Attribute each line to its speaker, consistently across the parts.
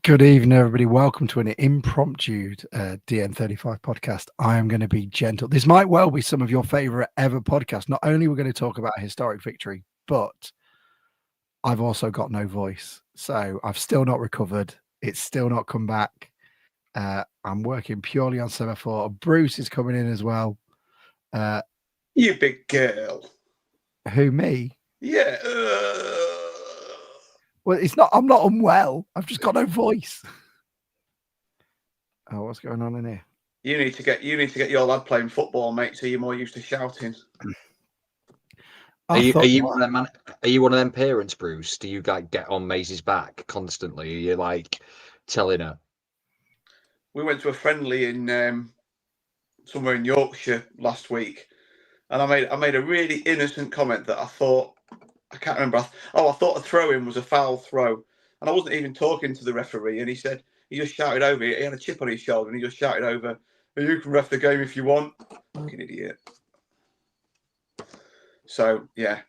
Speaker 1: Good evening, everybody. Welcome to an impromptu DN35 podcast. I am going to be gentle. This might well be some of your favorite ever podcasts. Not only we're going to talk about a historic victory, but I've also got no voice. So I've still not recovered. It's still not come back. I'm working purely on semaphore. Bruce is coming in as well.
Speaker 2: You big girl.
Speaker 1: Who, me?
Speaker 2: Yeah.
Speaker 1: Well, it's not. I'm not unwell. I've just got no voice. Oh, what's going on in here?
Speaker 2: You need to get your lad playing football, mate. So you're more used to shouting.
Speaker 3: Are you one of them parents, Bruce? Do you like get on Maisie's back constantly? Are you like telling her?
Speaker 2: We went to a friendly in somewhere in Yorkshire last week, and I made a really innocent comment that I thought, I can't remember. I thought a throw-in was a foul throw, and I wasn't even talking to the referee. And he just shouted over. He had a chip on his shoulder, and he just shouted over, "You can ref the game if you want." Fucking idiot. So yeah,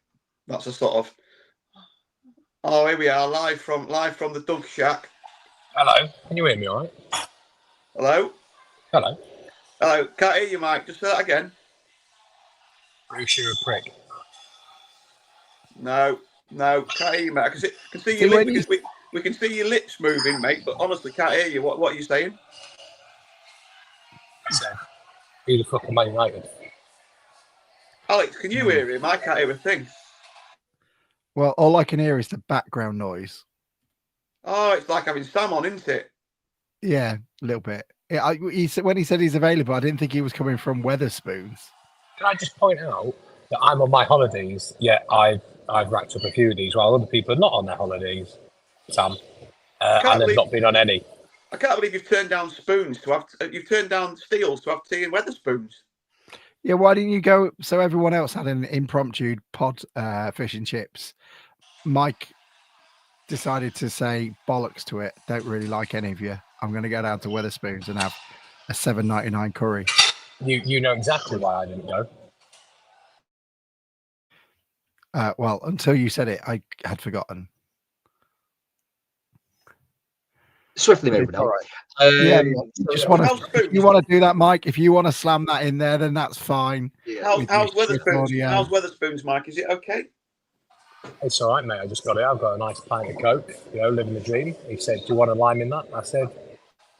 Speaker 2: that's a sort of. Oh, here we are, live from the Dog Shack.
Speaker 4: Hello, can you hear me all right?
Speaker 2: Hello.
Speaker 4: Hello.
Speaker 2: Hello. Can't hear you, Mike. Just say that again.
Speaker 4: Bruce, you're a prick.
Speaker 2: No, can't hear you, mate. I can see your lips. We can see your lips moving, mate. But honestly, can't hear you. What are you saying?
Speaker 4: I said, who the fuck am I United?
Speaker 2: Alex, can you hear him? I can't hear a thing.
Speaker 1: Well, all I can hear is the background noise.
Speaker 2: Oh, it's like having Sam on, isn't it?
Speaker 1: Yeah, a little bit. Yeah, when he said he's available, I didn't think he was coming from Weatherspoons.
Speaker 4: Can I just point out that I'm on my holidays, yet I've racked up a few of these while other people are not on their holidays, Sam. And they've not been on any.
Speaker 2: I can't believe you've turned down spoons to have. You've turned down steels to have tea in Weatherspoons.
Speaker 1: Yeah, why didn't you go? So everyone else had an impromptu pod fish and chips. Mike decided to say bollocks to it. Don't really like any of you. I'm going to go down to Weatherspoons and have a $7.99 curry.
Speaker 4: You know exactly why I didn't go.
Speaker 1: Well, until you said it, I had forgotten.
Speaker 3: Swiftly moving on.
Speaker 1: Right. If you want to do that, Mike. If you want to slam that in there, then that's fine.
Speaker 2: Yeah. How's Weatherspoons? How's Weatherspoons, Mike? Is it okay?
Speaker 4: It's all right, mate. I just got it. I've got a nice pint of Coke. Living the dream. He said, "Do you want a lime in that?" I said,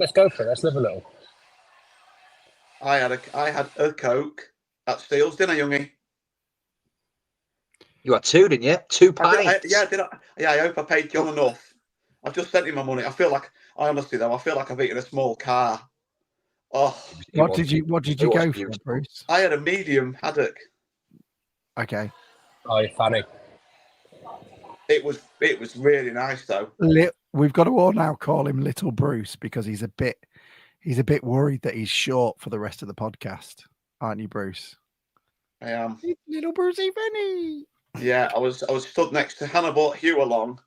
Speaker 4: "Let's go for it. Let's live a little."
Speaker 2: I had a Coke at Steele's, didn't I, Youngie?
Speaker 3: You had two, didn't you? 2 pints.
Speaker 2: Did I? Yeah, I hope I paid John enough. I've just sent him my money. I feel like I've eaten a small car. Oh,
Speaker 1: what did you go for, Bruce?
Speaker 2: I had a medium haddock.
Speaker 1: Okay.
Speaker 4: Oh, you're funny.
Speaker 2: It was really nice though.
Speaker 1: We've got to all now call him Little Bruce because he's a bit worried that he's short for the rest of the podcast, aren't you, Bruce?
Speaker 2: I am.
Speaker 1: Little Brucey Penny.
Speaker 2: Yeah, I was stood next to Hannah brought Hugh along.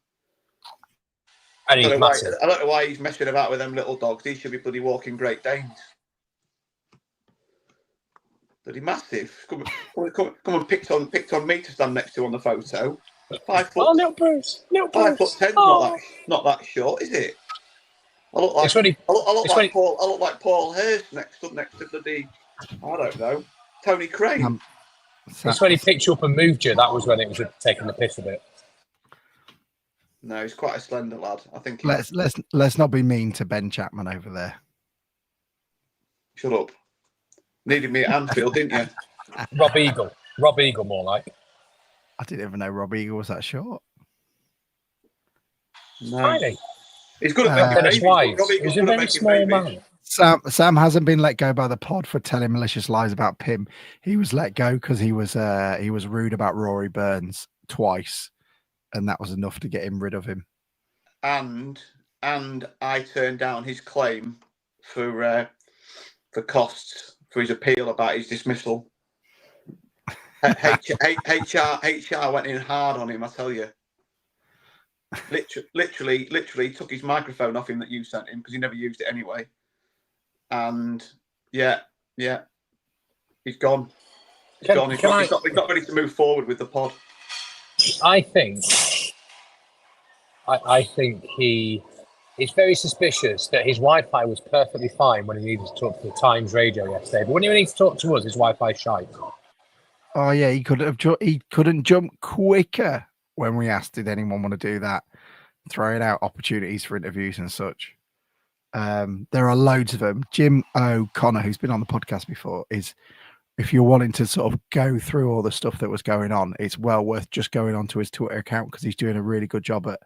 Speaker 4: I
Speaker 2: don't know why he's messing about with them little dogs. He should be bloody walking Great Danes. Bloody massive. Come and picked on me to stand next to on the photo. 5 foot.
Speaker 4: Oh, little Bruce.
Speaker 2: 5'10", not that short, is it? I look like Paul Hurst next to bloody, I don't know, Tony Crane.
Speaker 4: It's when he picked you up and moved you. That was when it was taking the piss a bit.
Speaker 2: No, he's quite a slender lad. I think.
Speaker 1: Let's not be mean to Ben Chapman over there.
Speaker 2: Shut up. Needed me at Anfield, didn't you?
Speaker 4: Rob Eagle, more like.
Speaker 1: I didn't even know Rob Eagle was that short.
Speaker 2: No.
Speaker 4: Tiny.
Speaker 2: He's good at making babies.
Speaker 4: He's a very small man.
Speaker 1: Sam hasn't been let go by the pod for telling malicious lies about Pim. He was let go because he was rude about Rory Burns twice, and that was enough to get him rid of him.
Speaker 2: And I turned down his claim for costs for his appeal about his dismissal. HR went in hard on him, I tell you. Literally took his microphone off him that you sent him because he never used it anyway. And yeah, he's gone. He's not ready to move forward with the pod.
Speaker 4: I think he it's very suspicious that his Wi-Fi was perfectly fine when he needed to talk to the Times radio yesterday, but when he needs to talk to us, his Wi-Fi shite.
Speaker 1: Oh yeah, he couldn't jump quicker when we asked, did anyone want to do that? Throwing out opportunities for interviews and such. There are loads of them. Jim O'Connor, who's been on the podcast before, is, if you're wanting to sort of go through all the stuff that was going on, it's well worth just going onto his Twitter account because he's doing a really good job at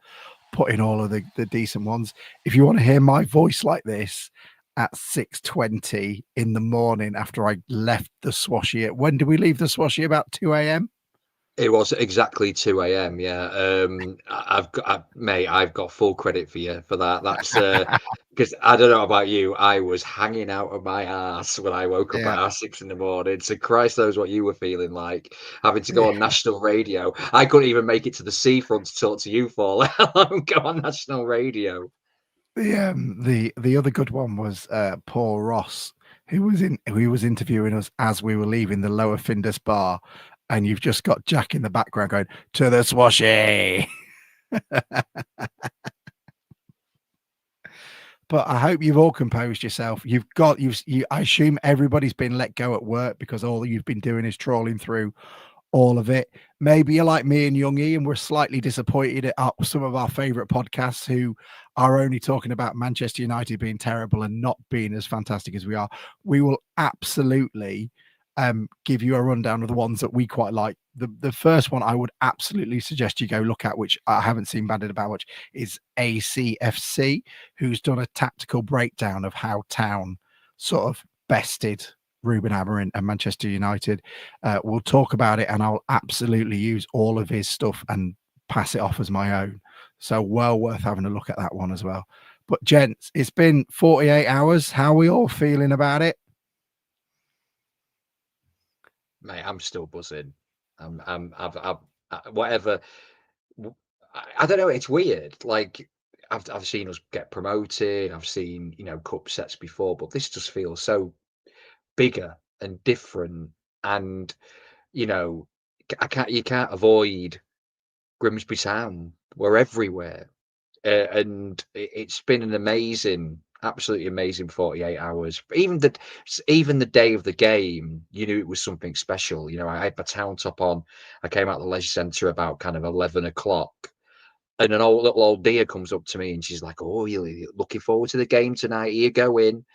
Speaker 1: putting all of the decent ones. If you want to hear my voice like this at 6:20 in the morning after I left the Swashy, when did we leave the Swashy? About 2 a.m.
Speaker 3: It was exactly 2 a.m. Yeah, I've got full credit for you for that. That's because I don't know about you, I was hanging out of my ass when I woke up at 6 in the morning. So Christ knows what you were feeling like, having to go on national radio. I couldn't even make it to the seafront to talk to you for, let alone go on national radio.
Speaker 1: The other good one was Paul Ross, who was interviewing us as we were leaving the Lower Findus bar. And you've just got Jack in the background going, to the Swashy. But I hope you've all composed yourself. I assume everybody's been let go at work because all you've been doing is trawling through all of it. Maybe you're like me and young E and we're slightly disappointed at some of our favorite podcasts who are only talking about Manchester United being terrible and not being as fantastic as we are. We will absolutely give you a rundown of the ones that we quite like. The first one I would absolutely suggest you go look at, which I haven't seen banded about much, is ACFC, who's done a tactical breakdown of how Town sort of bested Ruben Amorim and Manchester United. We'll talk about it and I'll absolutely use all of his stuff and pass it off as my own. So well worth having a look at that one as well. But gents, it's been 48 hours. How are we all feeling about it?
Speaker 3: Mate, I'm still buzzing. Whatever. I don't know. It's weird. Like I've seen us get promoted. I've seen cup sets before, but this just feels so bigger and different. And you can't avoid Grimsby Town. We're everywhere, and it's been an absolutely amazing 48 hours. Even the day of the game, you knew it was something special. I had my town top on. I came out of the leisure centre about kind of 11 o'clock, and an little old dear comes up to me and she's like, "Oh, you're looking forward to the game tonight? Here you go in."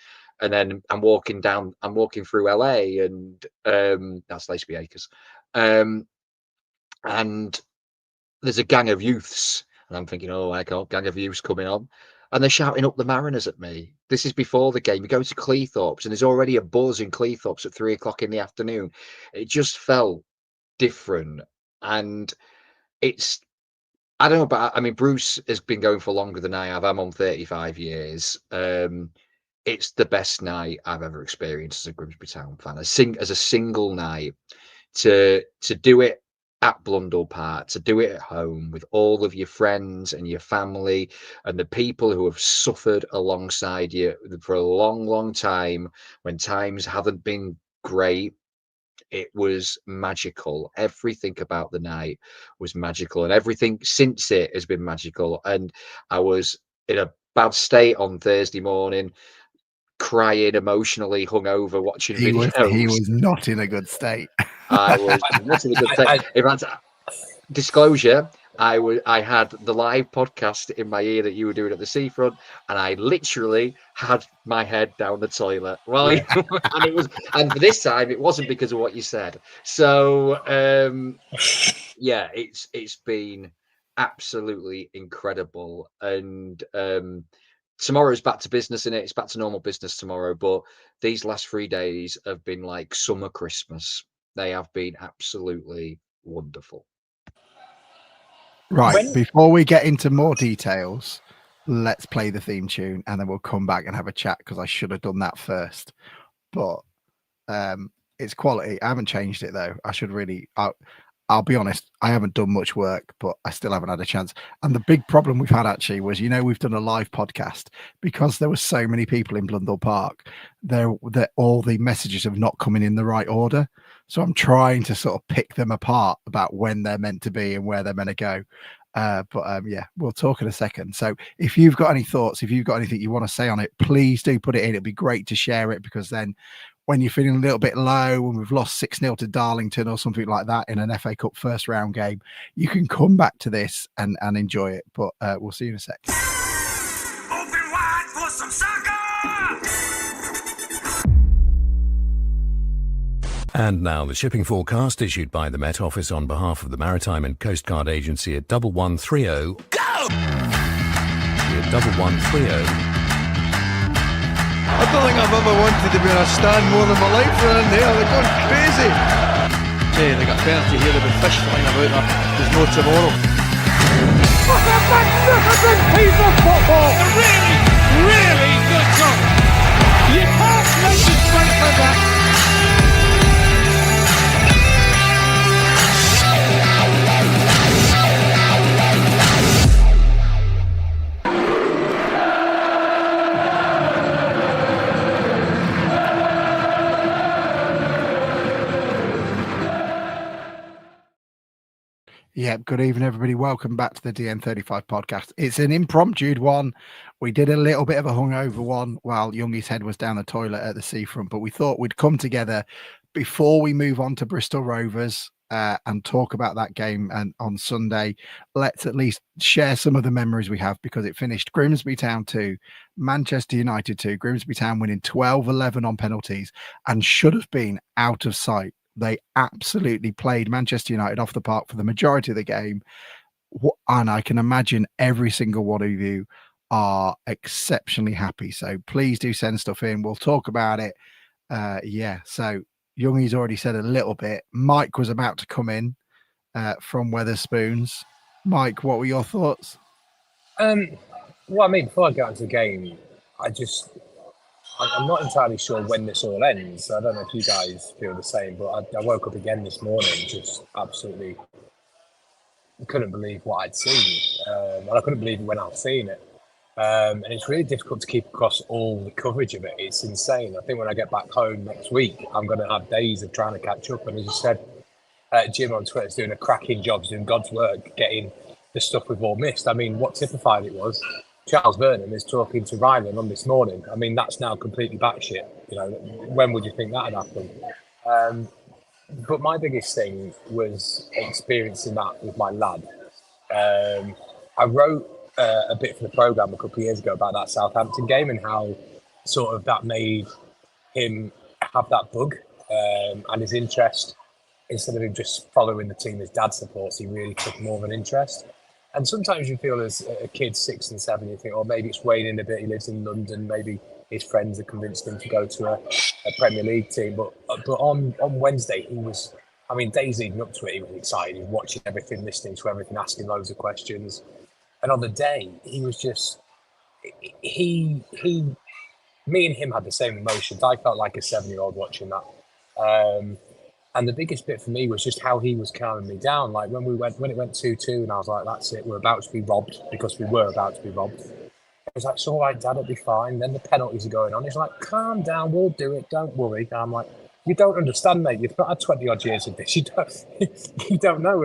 Speaker 3: And then I'm walking through LA, and that's Laceby Acres, and there's a gang of youths, and I'm thinking, oh, I got gang of youths coming on. And they're shouting up the Mariners at me. This is before the game. You go to Cleethorpes and there's already a buzz in Cleethorpes at 3 o'clock in the afternoon. It just felt different. And I don't know, but I mean, Bruce has been going for longer than I have. I'm on 35 years. It's the best night I've ever experienced as a Grimsby Town fan. As a single night, to do it at Blundell Park, to do it at home with all of your friends and your family and the people who have suffered alongside you for a long, long time when times haven't been great. It was magical. Everything about the night was magical, and everything since it has been magical. And I was in a bad state on Thursday morning, crying, emotionally hungover, watching videos.
Speaker 1: He was not in a good state.
Speaker 3: I was not in a good state. In fact, disclosure, I had the live podcast in my ear that you were doing at the seafront, and I literally had my head down the toilet. Well, and for this time, it wasn't because of what you said. So, yeah, it's been absolutely incredible. And tomorrow's back to business, innit? It's back to normal business tomorrow. But these last 3 days have been like summer Christmas. They have been absolutely wonderful.
Speaker 1: Right, before we get into more details, let's play the theme tune and then we'll come back and have a chat because I should have done that first. But it's quality. I haven't changed it though. I should really. I'll be honest, I haven't done much work, but I still haven't had a chance. And the big problem we've had actually was, we've done a live podcast because there were so many people in Blundell Park. All the messages have not come in the right order. So I'm trying to sort of pick them apart about when they're meant to be and where they're meant to go. Yeah, we'll talk in a second. So if you've got any thoughts, if you've got anything you want to say on it, please do put it in. It'd be great to share it, because then when you're feeling a little bit low and we've lost 6-0 to Darlington or something like that in an FA Cup first round game, you can come back to this and enjoy it. But we'll see you in a sec.
Speaker 5: Open wide for some soccer!
Speaker 6: And now the shipping forecast issued by the Met Office on behalf of the Maritime and Coast Guard Agency at 1130. Go! At 1130.
Speaker 7: I don't think I've ever wanted to be in a stand more than my life. They're in there, they're going crazy. Hey, they got a penalty here, there'll be fish flying about there. There's no tomorrow.
Speaker 8: What a magnificent piece of football! A really, really good goal. You can't make it straight like that.
Speaker 1: Yeah, good evening, everybody. Welcome back to the DN35 podcast. It's an impromptu one. We did a little bit of a hungover one while Youngie's head was down the toilet at the seafront, but we thought we'd come together before we move on to Bristol Rovers and talk about that game and on Sunday. Let's at least share some of the memories we have, because it finished Grimsby Town 2, Manchester United 2, Grimsby Town winning 12-11 on penalties and should have been out of sight. They absolutely played Manchester United off the park for the majority of the game. And I can imagine every single one of you are exceptionally happy. So please do send stuff in. We'll talk about it. So Youngie's already said a little bit. Mike was about to come in from Wetherspoons. Mike, what were your thoughts?
Speaker 4: Well, I mean, before I get into the game, I'm not entirely sure when this all ends. I don't know if you guys feel the same, but I woke up again this morning just absolutely couldn't believe what I'd seen. And I couldn't believe it when I'd seen it. And it's really difficult to keep across all the coverage of it. It's insane. I think when I get back home next week, I'm going to have days of trying to catch up. And as you said, Jim on Twitter is doing a cracking job, doing God's work, getting the stuff we've all missed. I mean, what typified it was, Charles Vernon is talking to Ryland on this morning. I mean, that's now completely batshit. You know, when would you think that had happened? But my biggest thing was experiencing that with my lad. I wrote a bit for the programme a couple of years ago about that Southampton game and how sort of that made him have that bug and his interest. Instead of him just following the team his dad supports, he really took more of an interest. And sometimes you feel as a kid 6 and 7, you think, oh, maybe it's waning a bit. He lives in London. Maybe his friends have convinced him to go to a Premier League team. But on Wednesday, he was, I mean, days leading up to it, he was excited. He was watching everything, listening to everything, asking loads of questions. And on the day, he was just, me and him had the same emotions. I felt like a 7-year-old watching that. And the biggest bit for me was just how he was calming me down. Like when it went 2-2 and I was like, that's it, we're about to be robbed, because we were about to be robbed. It was like, it's all right, Dad, it'll be fine. Then the penalties are going on. He's like, calm down, we'll do it, don't worry. And I'm like, you don't understand, mate. You've not had 20 odd years of this. You don't know.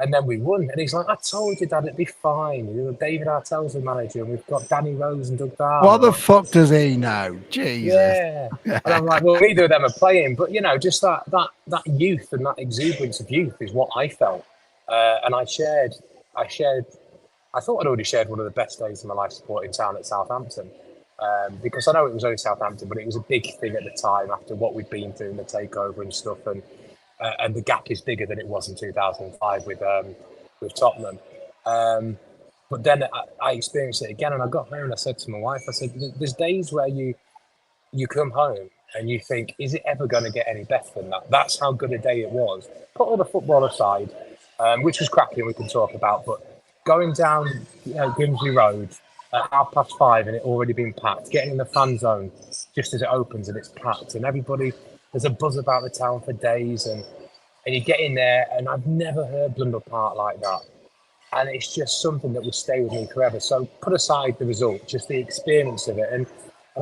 Speaker 4: And then we won. And he's like, I told you, Dad, it'd be fine. You know, David Artell's the manager, and we've got Danny Rose and Doug Darwin.
Speaker 1: What the fuck does he know? Jesus.
Speaker 4: Yeah. And I'm like, well, neither of them are playing. But, you know, just that youth and that exuberance of youth is what I felt. And I thought I'd already shared one of the best days of my life supporting Town at Southampton. Because I know it was only Southampton, but it was a big thing at the time after what we'd been through in the takeover and stuff. And the gap is bigger than it was in 2005 with Tottenham. But then I experienced it again, and I got home and I said to my wife, I said, there's days where you come home and you think, is it ever going to get any better than that? That's how good a day it was. Put all the football aside, which was cracking, we can talk about, but going down Grimsby Road at 5:30 and it already been packed, getting in the fan zone just as it opens and it's packed, and everybody, there's a buzz about the town for days, and you get in there, and I've never heard Blundell Park like that. And it's just something that will stay with me forever. So put aside the result, just the experience of it. And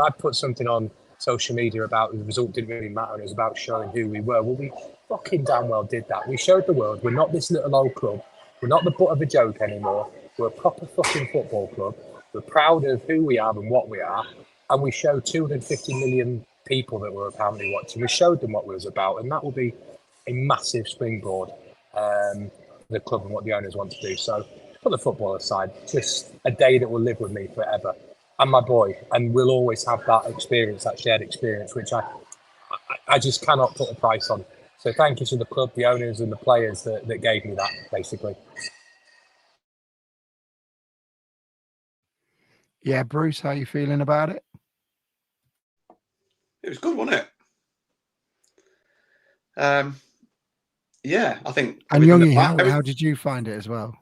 Speaker 4: I put something on social media about the result didn't really matter, and it was about showing who we were. Well, we fucking damn well did that. We showed the world we're not this little old club We're not the butt of a joke anymore. We're a proper fucking football club. We're proud of who we are and what we are. And we showed 250 million people that were apparently watching. We showed them what it was about. And that will be a massive springboard for the club and what the owners want to do. So put the football aside, just a day that will live with me forever. And my boy. And we'll always have that experience, that shared experience, which I just cannot put a price on. So thank you to the club, the owners and the players that gave me that, basically.
Speaker 1: Yeah, Bruce, how you feeling about it?
Speaker 2: It was good, wasn't it? Yeah, I think.
Speaker 1: And Youngie, how did you find it as well?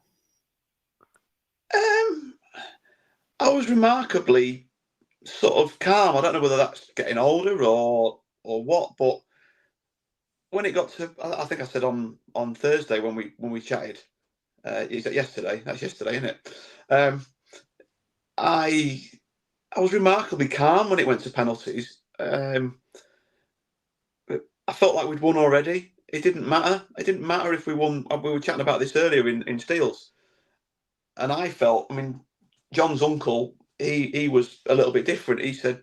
Speaker 2: I was remarkably sort of calm. I don't know whether that's getting older or what, but when it got to, I think I said on Thursday when we chatted, is that yesterday? That's yesterday, isn't it? I was remarkably calm when it went to penalties. I felt like we'd won already. It didn't matter. It didn't matter if we won. We were chatting about this earlier in Steels, and I felt. I mean, John's uncle, he was a little bit different. He said,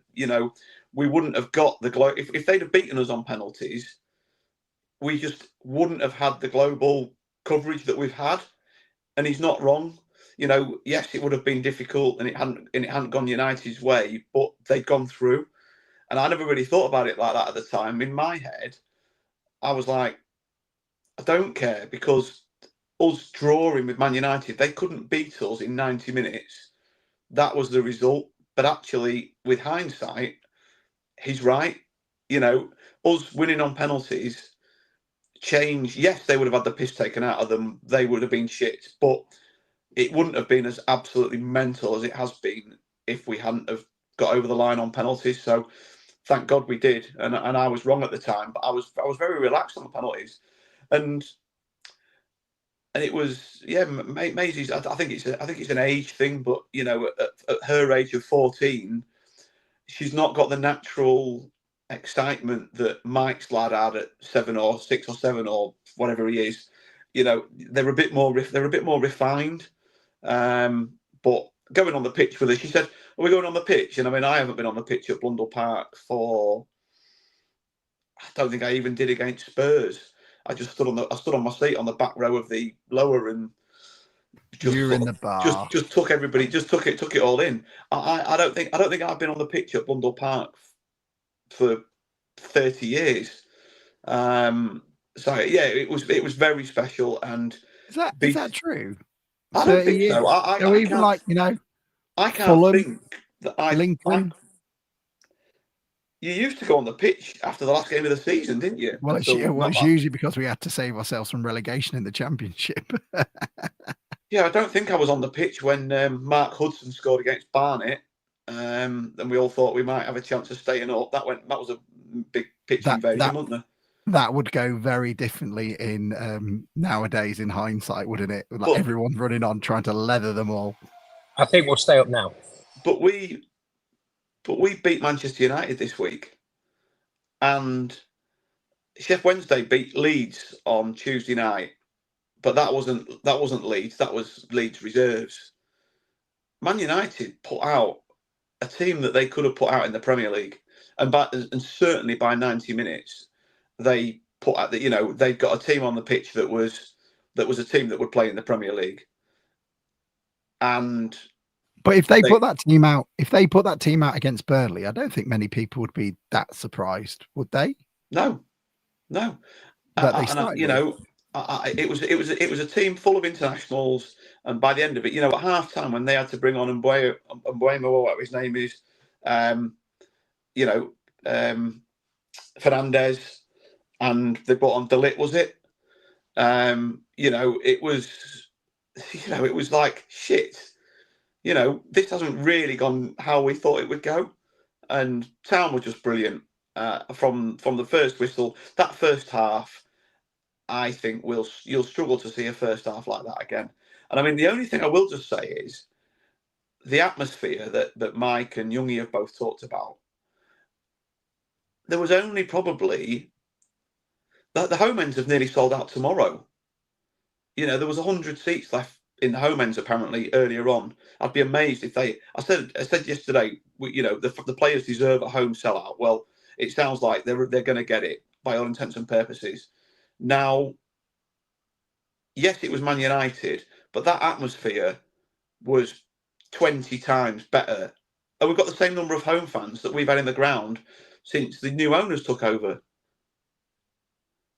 Speaker 2: we wouldn't have got the glow if they'd have beaten us on penalties. We just wouldn't have had the global coverage that we've had, and he's not wrong. Yes, it would have been difficult, and it hadn't gone United's way, but they'd gone through. And I never really thought about it like that at the time. In my head, I was like, I don't care, because us drawing with Man United, they couldn't beat us in 90 minutes. That was the result. But actually, with hindsight, he's right. Us winning on penalties change. Yes, they would have had the piss taken out of them. They would have been shit. But it wouldn't have been as absolutely mental as it has been if we hadn't have got over the line on penalties. So thank God we did. And I was wrong at the time, but I was very relaxed on the penalties. And it was, Maisie's. I think it's an age thing, but at her age of 14, she's not got the natural excitement that Mike's lad had at 7 or 6 or 7 or whatever he is. They're a bit more refined. But going on the pitch with her, she said, "Are we going on the pitch?" And I mean, I haven't been on the pitch at Blundell Park for. I don't think I even did against Spurs. I just stood on my seat on the back row of the lower and just
Speaker 1: You're in the bar.
Speaker 2: Just took it all in. I don't think I've been on the pitch at Blundell Park for 30 years. So yeah, it was very special. And
Speaker 1: is that true?
Speaker 2: I don't think so. I can't
Speaker 1: Fulham,
Speaker 2: think that
Speaker 1: Lincoln.
Speaker 2: You used to go on the pitch after the last game of the season, didn't you?
Speaker 1: Well, it's usually because we had to save ourselves from relegation in the Championship.
Speaker 2: Yeah, I don't think I was on the pitch when Mark Hudson scored against Barnet, and we all thought we might have a chance of staying up. That was a big pitch invasion, wasn't there?
Speaker 1: That would go very differently in nowadays in hindsight, wouldn't it? Like everyone's running on trying to leather them all.
Speaker 4: I think we'll stay up now.
Speaker 2: But we beat Manchester United this week, and Sheffield Wednesday beat Leeds on Tuesday night. But that wasn't Leeds. That was Leeds reserves. Man United put out a team that they could have put out in the Premier League, and certainly by 90 minutes, they put out that they'd got a team on the pitch that was a team that would play in the Premier League.
Speaker 1: But if they put that team out against Burnley, I don't think many people would be that surprised, would they?
Speaker 2: No. It was a team full of internationals, and by the end of it, at half time when they had to bring on Mbuemo, what his name is, Fernandez, and they brought on De Ligt, was it? It was like shit. This hasn't really gone how we thought it would go, and Town were just brilliant from the first whistle. That first half, I think you'll struggle to see a first half like that again. And I mean, the only thing I will just say is the atmosphere that Mike and Youngie have both talked about. There was only probably the home ends have nearly sold out tomorrow. you know, there was 100 seats left in the home ends apparently earlier on. I'd be amazed if they. I said yesterday, you know, the players deserve a home sellout. Well, it sounds like they're going to get it by all intents and purposes. Now, yes, it was Man United, but that atmosphere was 20 times better. And we've got the same number of home fans that we've had in the ground since the new owners took over.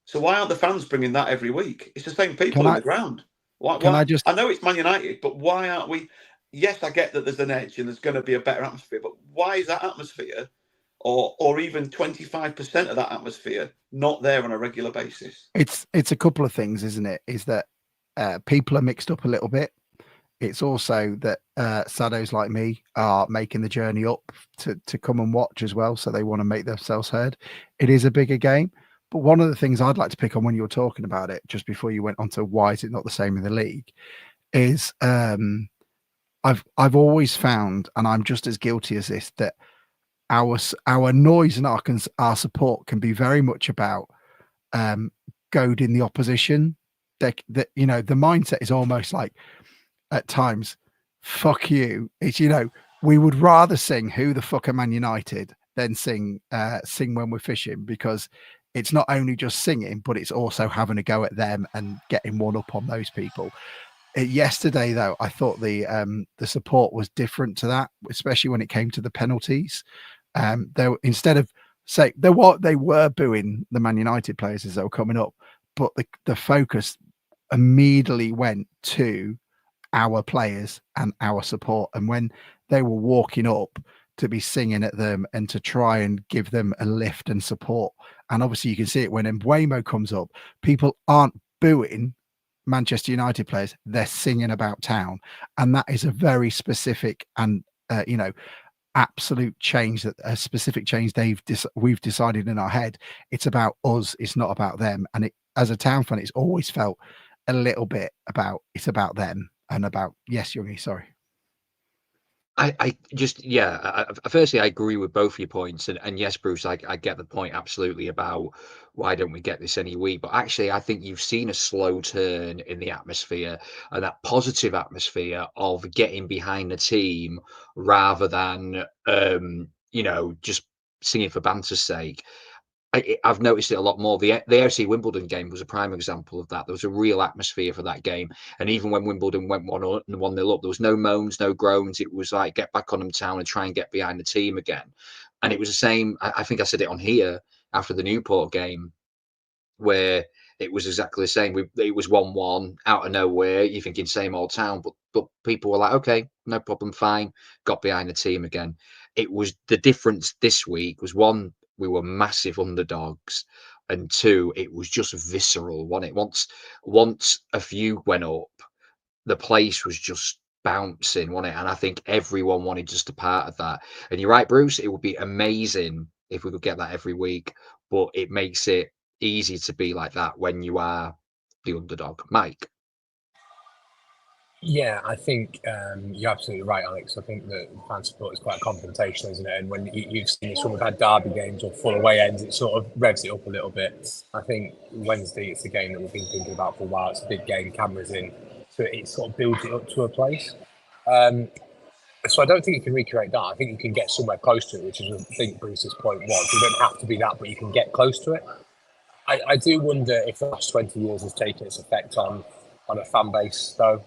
Speaker 2: So why aren't the fans bringing that every week? It's the same people in the ground. Why? I know it's Man United, but why aren't we? Yes, I get that there's an edge and there's going to be a better atmosphere, but why is that atmosphere, or even 25% of that atmosphere, not there on a regular basis?
Speaker 1: It's a couple of things, isn't it? Is that people are mixed up a little bit. It's also that saddos like me are making the journey up to come and watch as well, so they want to make themselves heard. It is a bigger game. But one of the things I'd like to pick on when you were talking about it, just before you went on to why is it not the same in the league, is I've always found, and I'm just as guilty as this, that our noise and our support can be very much about goading the opposition. That you know, the mindset is almost like at times, fuck you. It's, you know, we would rather sing "Who the fuck are Man United" than sing "When We're Fishing," because it's not only just singing, but it's also having a go at them and getting one up on those people. Yesterday, though, I thought the support was different to that, especially when it came to the penalties. Instead of they were booing the Man United players as they were coming up, but the focus immediately went to our players and our support. And when they were walking up, to be singing at them and to try and give them a lift and support. And obviously you can see it when Mbeumo comes up, people aren't booing Manchester United players, they're singing about town. And that is a very specific and you know, absolute change, that a specific change we've decided in our head. It's about us, it's not about them. And it, as a town fan, it's always felt a little bit about, it's about them and about, yes, Youngie, sorry.
Speaker 3: I just, yeah, firstly, I agree with both your points. And yes, Bruce, I get the point absolutely about why don't we get this any week. But actually, I think you've seen a slow turn in the atmosphere and that positive atmosphere of getting behind the team rather than, you know, just singing for banter's sake. I've noticed it a lot more. The AFC Wimbledon game was a prime example of that. There was a real atmosphere for that game. And even when Wimbledon went 1-0 up, there was no moans, no groans. It was like, get back on them town and try and get behind the team again. And it was the same. I think I said it on here after the Newport game, where it was exactly the same. It was 1-1 out of nowhere. You're thinking same old town, but people were like, okay, no problem, fine. Got behind the team again. It was the difference this week was, one, we were massive underdogs, and two, it was just visceral. Once a few went up, the place was just bouncing, wasn't it? And I think everyone wanted just a part of that. And you're right, Bruce, it would be amazing if we could get that every week, but it makes it easy to be like that when you are the underdog. Mike?
Speaker 4: Yeah, I think you're absolutely right, Alex. I think that fan support is quite confrontational, isn't it? And when you've seen this when we've had derby games or full away ends, it sort of revs it up a little bit. I think Wednesday, it's the game that we've been thinking about for a while. It's a big game, cameras in, so it sort of builds it up to a place. So I don't think you can recreate that. I think you can get somewhere close to it, which is, I think, Bruce's point was. You don't have to be that, but you can get close to it. I do wonder if the last 20 years has taken its effect on a fan base, though.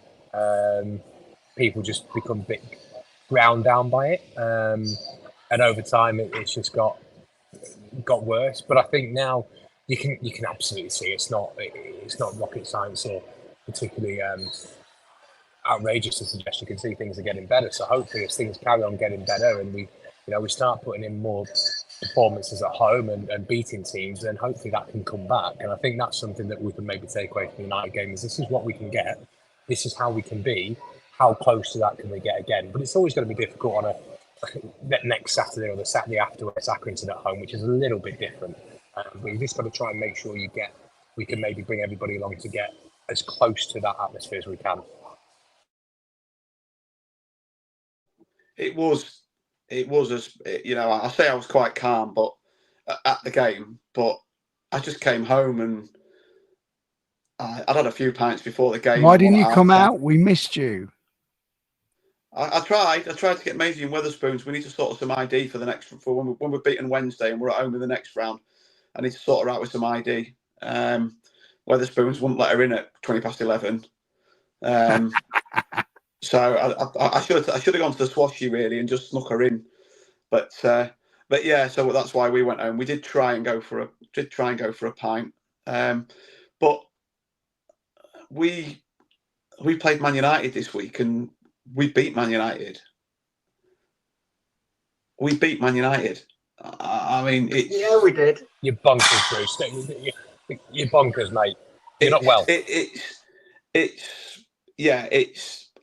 Speaker 4: People just become a bit ground down by it, and over time it's just got worse. But I think now you can absolutely see it's not rocket science or particularly outrageous to suggest you can see things are getting better. So hopefully, as things carry on getting better and we start putting in more performances at home and beating teams, then hopefully that can come back. And I think that's something that we can maybe take away from the United game, is this is what we can get. This is how we can be. How close to that can we get again? But it's always going to be difficult on next Saturday or the Saturday after it's Accrington at home, which is a little bit different. But you just got to try and make sure we can maybe bring everybody along to get as close to that atmosphere as we can.
Speaker 2: It was as, you know, I say I was quite calm, but at the game, but I just came home and I'd had a few pints before the game.
Speaker 1: Why didn't you come out? We missed you.
Speaker 2: I tried to get Maisie and Weatherspoons. We need to sort of some ID for the next when we're beaten Wednesday and we're at home in the next round. I need to sort her out with some ID. Weatherspoons wouldn't let her in at 11:20. So I should have gone to the Swashy really and just snuck her in. But yeah, so that's why we went home. We did try and go for a pint. But we played Man United this week and we beat Man United. I mean,
Speaker 3: yeah, we did.
Speaker 4: You're bonkers, Bruce. You're bonkers, mate. You're not well.
Speaker 2: It's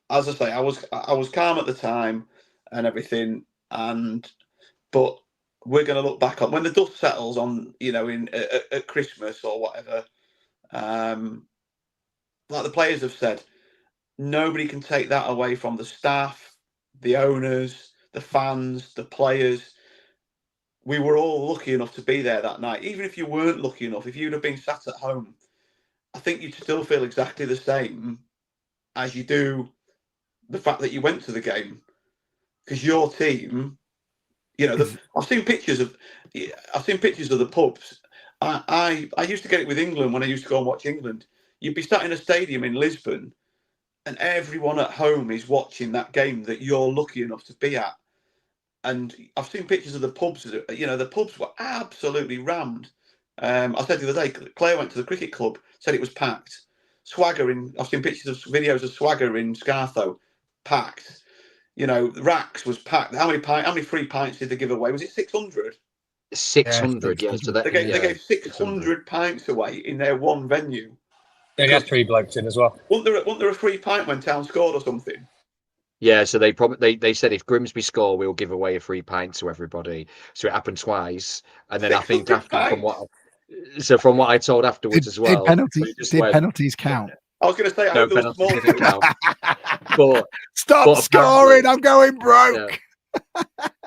Speaker 2: as I say, I was calm at the time and everything, but we're going to look back on when the dust settles on, at Christmas or whatever. Like the players have said, nobody can take that away from the staff, the owners, the fans, the players. We were all lucky enough to be there that night. Even if you weren't lucky enough, if you'd have been sat at home, I think you'd still feel exactly the same as you do the fact that you went to the game. Because your team, I've seen pictures of the pubs. I used to get it with England when I used to go and watch England. You'd be sat in a stadium in Lisbon and everyone at home is watching that game that you're lucky enough to be at. And I've seen pictures of the pubs. The pubs were absolutely rammed. I said the other day, Claire went to the cricket club, said it was packed. I've seen pictures of videos of Swagger in Scartho, packed. Racks was packed. How many free pints did they give away? Was it 600?
Speaker 3: 600, yeah. So
Speaker 2: they gave 600 pints away in their one venue.
Speaker 4: They had 3 blokes in as well.
Speaker 2: Wasn't there a free pint when Town scored or something?
Speaker 3: Yeah, so they said if Grimsby score, we'll give away a free pint to everybody. So it happened twice, and then I think after from what I told afterwards as well,
Speaker 1: penalties count?
Speaker 2: I was going to say I hope there was small
Speaker 3: didn't count. But
Speaker 1: stop scoring! I'm going broke.
Speaker 3: Yeah.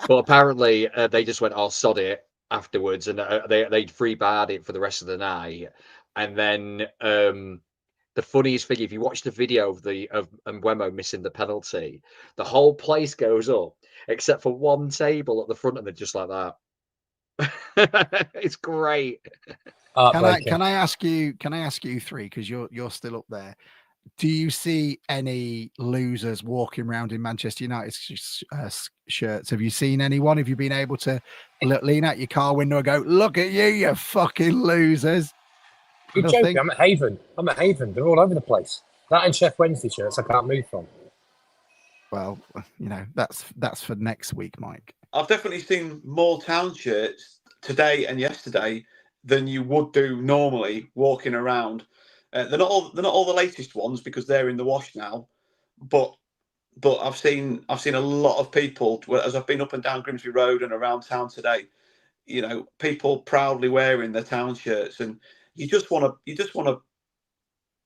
Speaker 3: But apparently they just went, "Oh, sod it," afterwards, and they free barred it for the rest of the night. And then the funniest thing, if you watch the video of Mbeumo missing the penalty, the whole place goes up except for one table at the front, and they're just like that. It's great.
Speaker 1: Can I ask you three, because you're still up there? Do you see any losers walking around in Manchester United shirts? Have you seen anyone? Have you been able to lean out your car window and go, "Look at you fucking losers"?
Speaker 4: You're joking. I'm at Haven. They're all over the place. That and Sheffield Wednesday shirts I can't move from.
Speaker 1: Well, that's for next week, Mike.
Speaker 2: I've definitely seen more Town shirts today and yesterday than you would do normally walking around. They're not all the latest ones because they're in the wash now, but I've seen a lot of people as I've been up and down Grimsby Road and around town today. People proudly wearing their Town shirts, and you just want to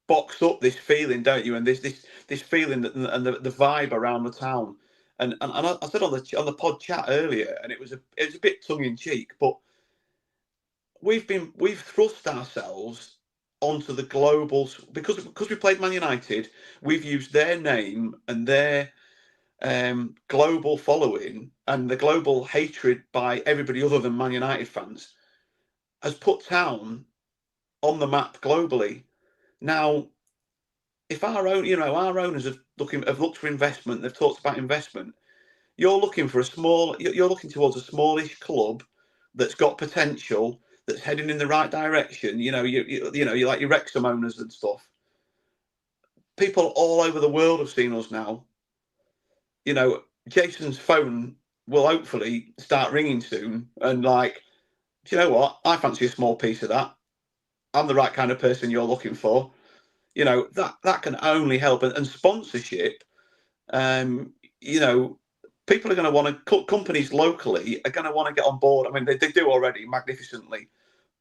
Speaker 2: box up this feeling, don't you? And this feeling and the vibe around the town. And I said on the pod chat earlier, and it was a bit tongue in cheek, but we've thrust ourselves onto the global because we played Man United. We've used their name and their global following and the global hatred by everybody other than Man United fans has put Town on the map globally. Now, if our owners have looked for investment, they've talked about investment. You're looking towards a smallish club that's got potential, that's heading in the right direction. You like your Wrexham owners and stuff. People all over the world have seen us now. Jason's phone will hopefully start ringing soon, and do you know what? I fancy a small piece of that. I'm the right kind of person you're looking for. That can only help. And sponsorship, people are going to want to, companies locally are going to want to get on board. I mean, they do already magnificently,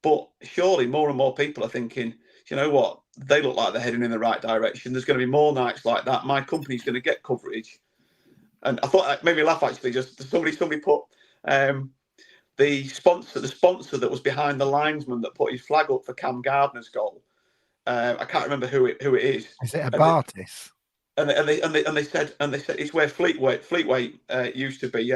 Speaker 2: but surely more and more people are thinking, you know what? They look like they're heading in the right direction. There's going to be more nights like that. My company's going to get coverage. And I thought that made me laugh, actually. Just somebody put the sponsor that was behind the linesman that put his flag up for Cam Gardner's goal. I can't remember who it is.
Speaker 1: Is it a
Speaker 2: And
Speaker 1: Bartis?
Speaker 2: they said it's where Fleetway used to be.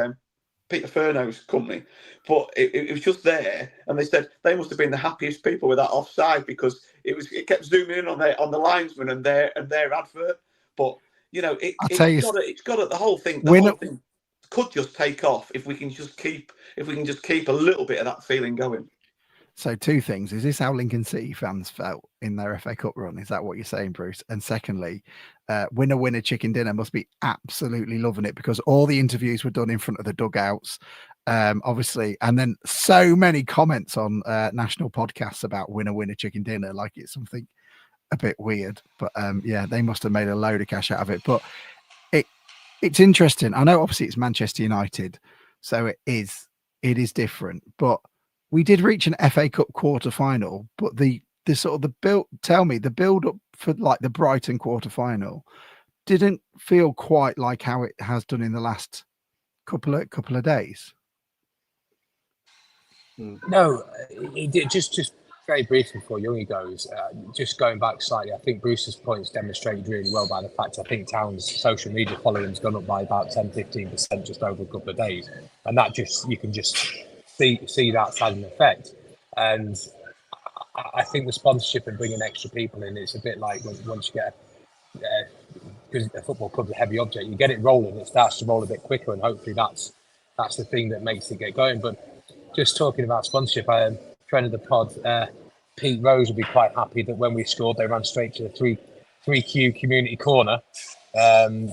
Speaker 2: Peter Furno's company, but it was just there, and they said they must have been the happiest people with that offside because it kept zooming in on the linesman and their advert. But it's got the whole thing. The whole thing could just take off if we can just keep a little bit of that feeling going.
Speaker 1: So 2 things. Is this how Lincoln City fans felt in their FA Cup run? Is that what you're saying, Bruce? And secondly, winner chicken dinner must be absolutely loving it because all the interviews were done in front of the dugouts, obviously, and then so many comments on national podcasts about winner chicken dinner, like it's something a bit weird. But yeah, they must have made a load of cash out of it. But it's interesting. I know obviously it's Manchester United, so it is different, but we did reach an FA Cup quarter final, but the build up for like the Brighton quarter final didn't feel quite like how it has done in the last couple of days.
Speaker 4: No, it just very briefly before Youngie goes, just going back slightly, I think Bruce's points demonstrated really well by the fact I think Town's social media following's gone up by about 10-15% just over a couple of days, and that you can just see that had an effect. And I think the sponsorship and bringing extra people in, it's a bit like once you get because a football club's a heavy object, you get it rolling, it starts to roll a bit quicker, and hopefully that's the thing that makes it get going. But just talking about sponsorship, friend of the pod, Pete Rose would be quite happy that when we scored, they ran straight to the 3Q community corner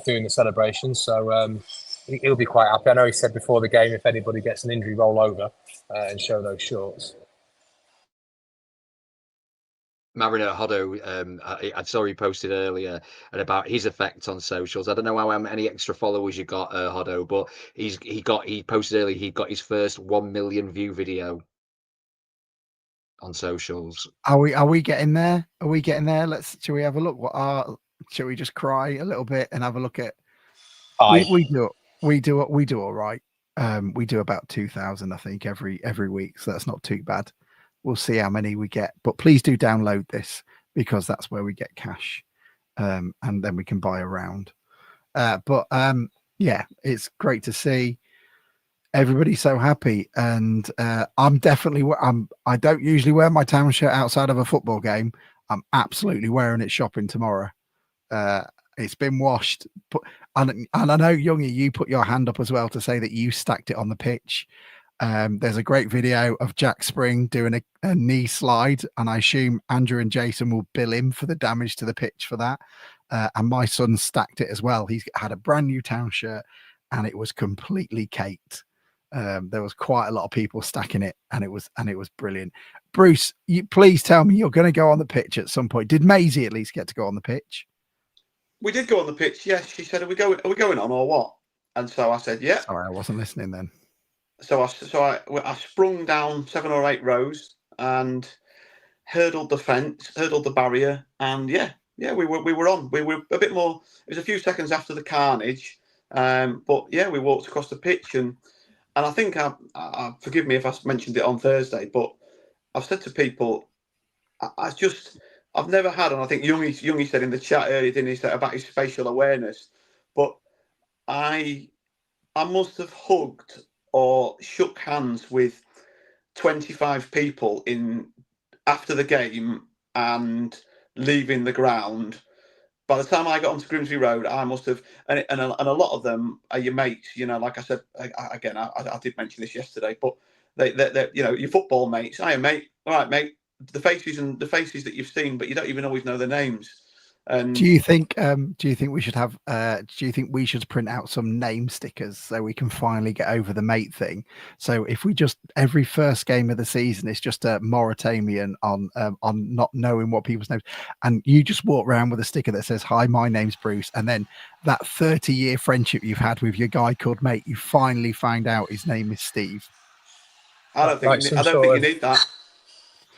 Speaker 4: doing the celebrations. So he'll be quite happy. I know he said before the game, if anybody gets an injury, roll over and show those shorts.
Speaker 3: Mariner Hoddo, I saw he posted earlier and about his effect on socials. I don't know how many extra followers you got, Hoddo, but he posted earlier he got his first 1 million view video on socials.
Speaker 1: Are we getting there? Are we getting there? Shall we have a look? Shall we just cry a little bit and have a look at? We do all right. We do about 2,000, I think, every week, so that's not too bad. We'll see how many we get, but please do download this because that's where we get cash, and then we can buy a round. Yeah, it's great to see everybody so happy, and I'm definitely. I don't usually wear my Town shirt outside of a football game. I'm absolutely wearing it shopping tomorrow. It's been washed, and I know, Youngie, you put your hand up as well to say that you stacked it on the pitch. There's a great video of Jack Spring doing a knee slide, and I assume Andrew and Jason will bill him for the damage to the pitch for that. And my son stacked it as well. He's had a brand new Town shirt, and it was completely caked. There was quite a lot of people stacking it, and it was brilliant. Bruce, please tell me you're going to go on the pitch at some point. Did Maisie at least get to go on the pitch?
Speaker 2: We did go on the pitch. Yes, she said, "Are we going on or what?" And so I said, "Yeah."
Speaker 1: Sorry, I wasn't listening then.
Speaker 2: So I sprung down 7 or 8 rows and hurdled the fence, hurdled the barrier, and we were on. We were a bit more. It was a few seconds after the carnage, but yeah, we walked across the pitch, and I think I forgive me if I mentioned it on Thursday, but I've said to people, I've never had, and I think Youngie said in the chat earlier, didn't he, say about his spatial awareness, but I must have hugged or shook hands with 25 people after the game and leaving the ground. By the time I got onto Grimsby Road, I must have, and a lot of them are your mates. Like I said, again, I did mention this yesterday, but they're your football mates. Hiya, mate. All right, mate. The faces that you've seen, but you don't even always know their names. And
Speaker 1: do you think we should have? Do you think we should print out some name stickers so we can finally get over the mate thing? So if we just every first game of the season is just a Mauritanian on not knowing what people's names, and you just walk around with a sticker that says, "Hi, my name's Bruce," and then that 30-year friendship you've had with your guy called mate, you finally find out his name is Steve.
Speaker 2: I don't think you need that.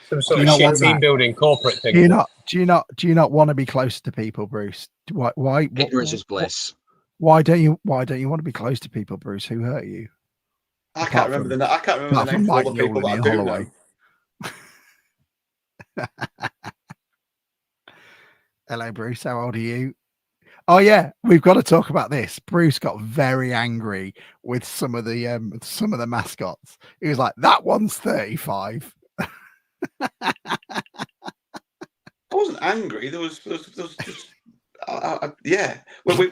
Speaker 4: Some sort of shit team building corporate thing.
Speaker 1: Do you not want to be closer to people, Bruce? Why?
Speaker 3: Ignorance is bliss.
Speaker 1: Why don't you want to be close to people, Bruce? Who hurt you?
Speaker 2: I can't remember the names of all the people that I do know.
Speaker 1: Hello, Bruce. How old are you? Oh yeah, we've got to talk about this. Bruce got very angry with some of the mascots. He was like, "That one's 35."
Speaker 2: I wasn't angry. There was just yeah. Well,